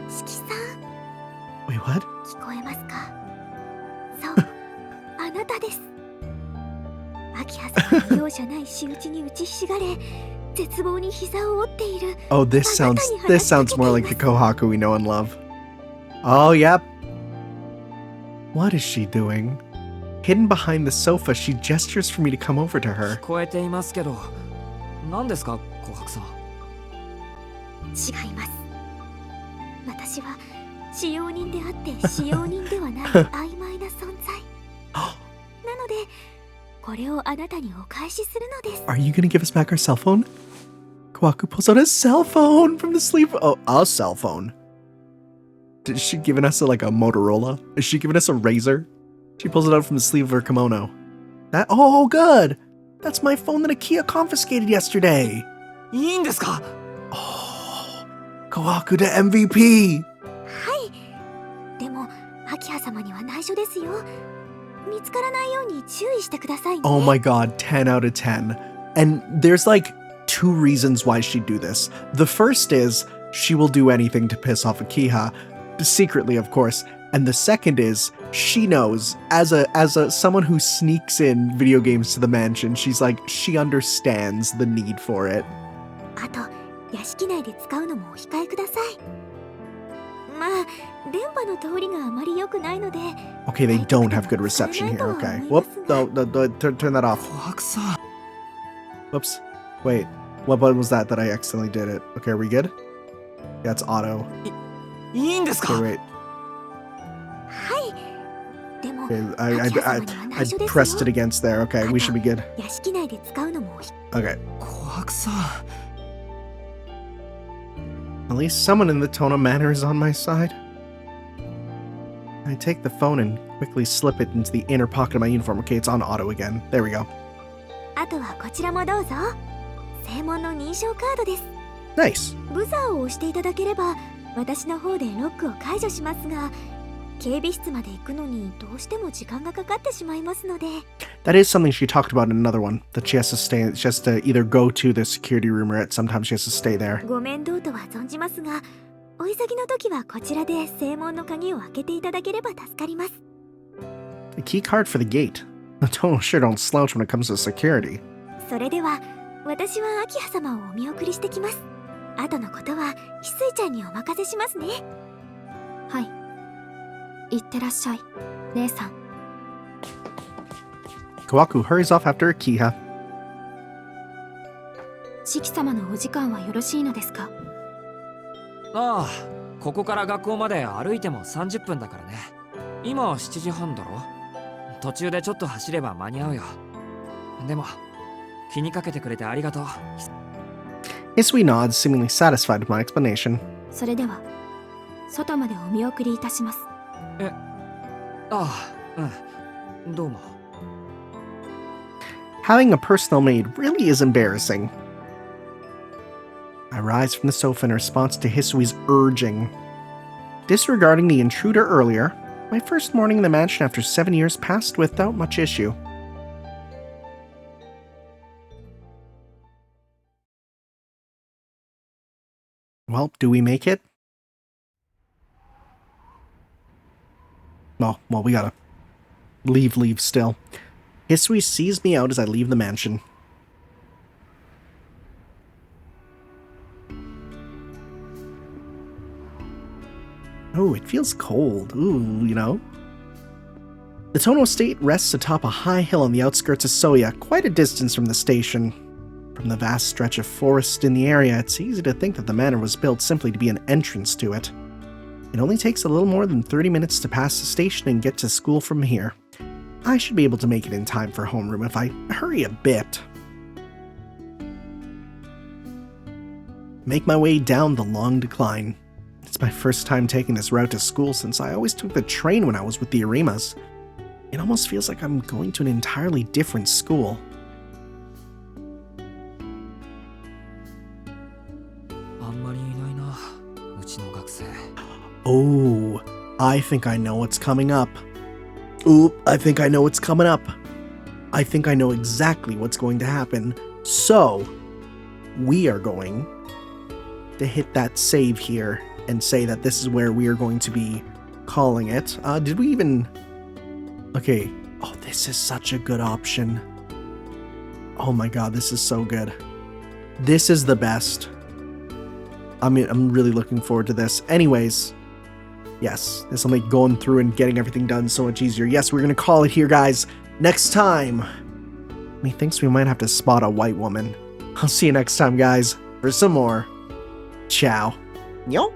四季さん、
Wait, what?
聞こえますか？そう、あなたです。秋葉さんの容赦ない仕打ちに打ちひしがれ、絶望に膝を折っている。
Oh, this sounds more like the Kohaku we know and love. Oh, yep. What is she doing? Hidden behind the sofa, she gestures for me to come over to her.
聞こえていますけど、何ですか、琥珀さん。
違います。私は使用人であって使用人ではない曖昧な存在。なので、これをあなたにお返しするのです。
Are you gonna give us back our cell phone? Kawaku pulls out a cell phone from the sleeve. Oh, a cell phone. Is she giving us like a Motorola? Is she giving us a razor? She pulls it out from the sleeve of her kimono. That, oh, good. That's my phone that Akia confiscated yesterday.
いいんですか？
Oh, Kawaku to MVP.
はい。でも、秋葉様には内緒ですよ。見つからないように注意してくださいね。
Oh my god, 10 out of 10. And there's like 2 reasons why she'd do this. The first is she will do anything to piss off Akiha, secretly, of course. And the second is she knows, as a someone who sneaks in video games to the mansion, she's like, she understands the need for it.
あと、屋敷内で使うのもお控えください。まあ、電波の通りがあまり良くないので。
Okay, they don't have good reception here. Okay. Whoop. No, turn that off.
琥珀さん。
Whoops. Wait. What button was that I accidentally did it? Okay, are we good? Yeah, it's auto.
いいんですか？
Okay, wait.
はい。でも、
Okay,
秋葉様には内緒
I
ですよ。
pressed it against there. Okay, we should be good.
屋敷内で使うのも
Okay.
琥珀さん。
At least someone in the Tono Manor is on my side. I take the phone and quickly slip it into the inner pocket of my uniform. Okay, it's on auto again. There we go.
あとはこちらもどうぞ。正門の認証カードです。
Nice.
ブザーを押していただければ私の方でロックを解除しますが、警備室まで行くのにどうしても時間がかかってしまいますので。
That is something she talked about in another one. That she has to stay. She has to either go to the security room or sometimes she has to stay there.
ご面倒とは存じますが、お急ぎの時はこちらで正門の鍵を開けていただければ助かります。
The key card for the gate. The Tono sure don't slouch when it comes to security.
それでは私は秋葉様をお見送りしてきます。後のことは翡翠ちゃんにお任せしますね。
はい。いってらっしゃい、姉さん。
Kawaku hurries off after Akiha.
四季様のお時間はよろしいのですか？
ああ、ここから学校まで歩いても30分だからね。今7時半だろ。途中でちょっと走れば間に合うよ。でも気にかけてくれてありがとう。
Hisui nods, seemingly satisfied with my explanation.
それでは外までお見送りいたします。
ああ、うん、どうも。
Having a personal maid really is embarrassing. I rise from the sofa in response to Hisui's urging. Disregarding the intruder earlier, my first morning in the mansion after 7 years passed without much issue. Well, do we make it? Oh, well, we gotta leave still. Hisui sees me out as I leave the mansion. Oh, it feels cold. Ooh, you know? The Tono estate rests atop a high hill on the outskirts of Soya, quite a distance from the station. From the vast stretch of forest in the area, it's easy to think that the manor was built simply to be an entrance to it. It only takes a little more than 30 minutes to pass the station and get to school from here. I should be able to make it in time for homeroom if I hurry a bit. Make my way down the long decline. It's my first time taking this route to school since I always took the train when I was with the Arimas. It almost feels like I'm going to an entirely different school. Oh, I think I know what's coming up. Ooh, I think I know what's coming up. I think I know exactly what's going to happen. So, we are going to hit that save here and say that this is where we are going to be calling it. Did we even... Okay. Oh, this is such a good option. Oh my god, this is so good. This is the best. I mean, I'm really looking forward to this. Anyways, yes, this will make going through and getting everything done so much easier. Yes, we're going to call it here, guys. Next time. Methinks we might have to spot a white woman. I'll see you next time, guys, for some more. Ciao.
Nhốt.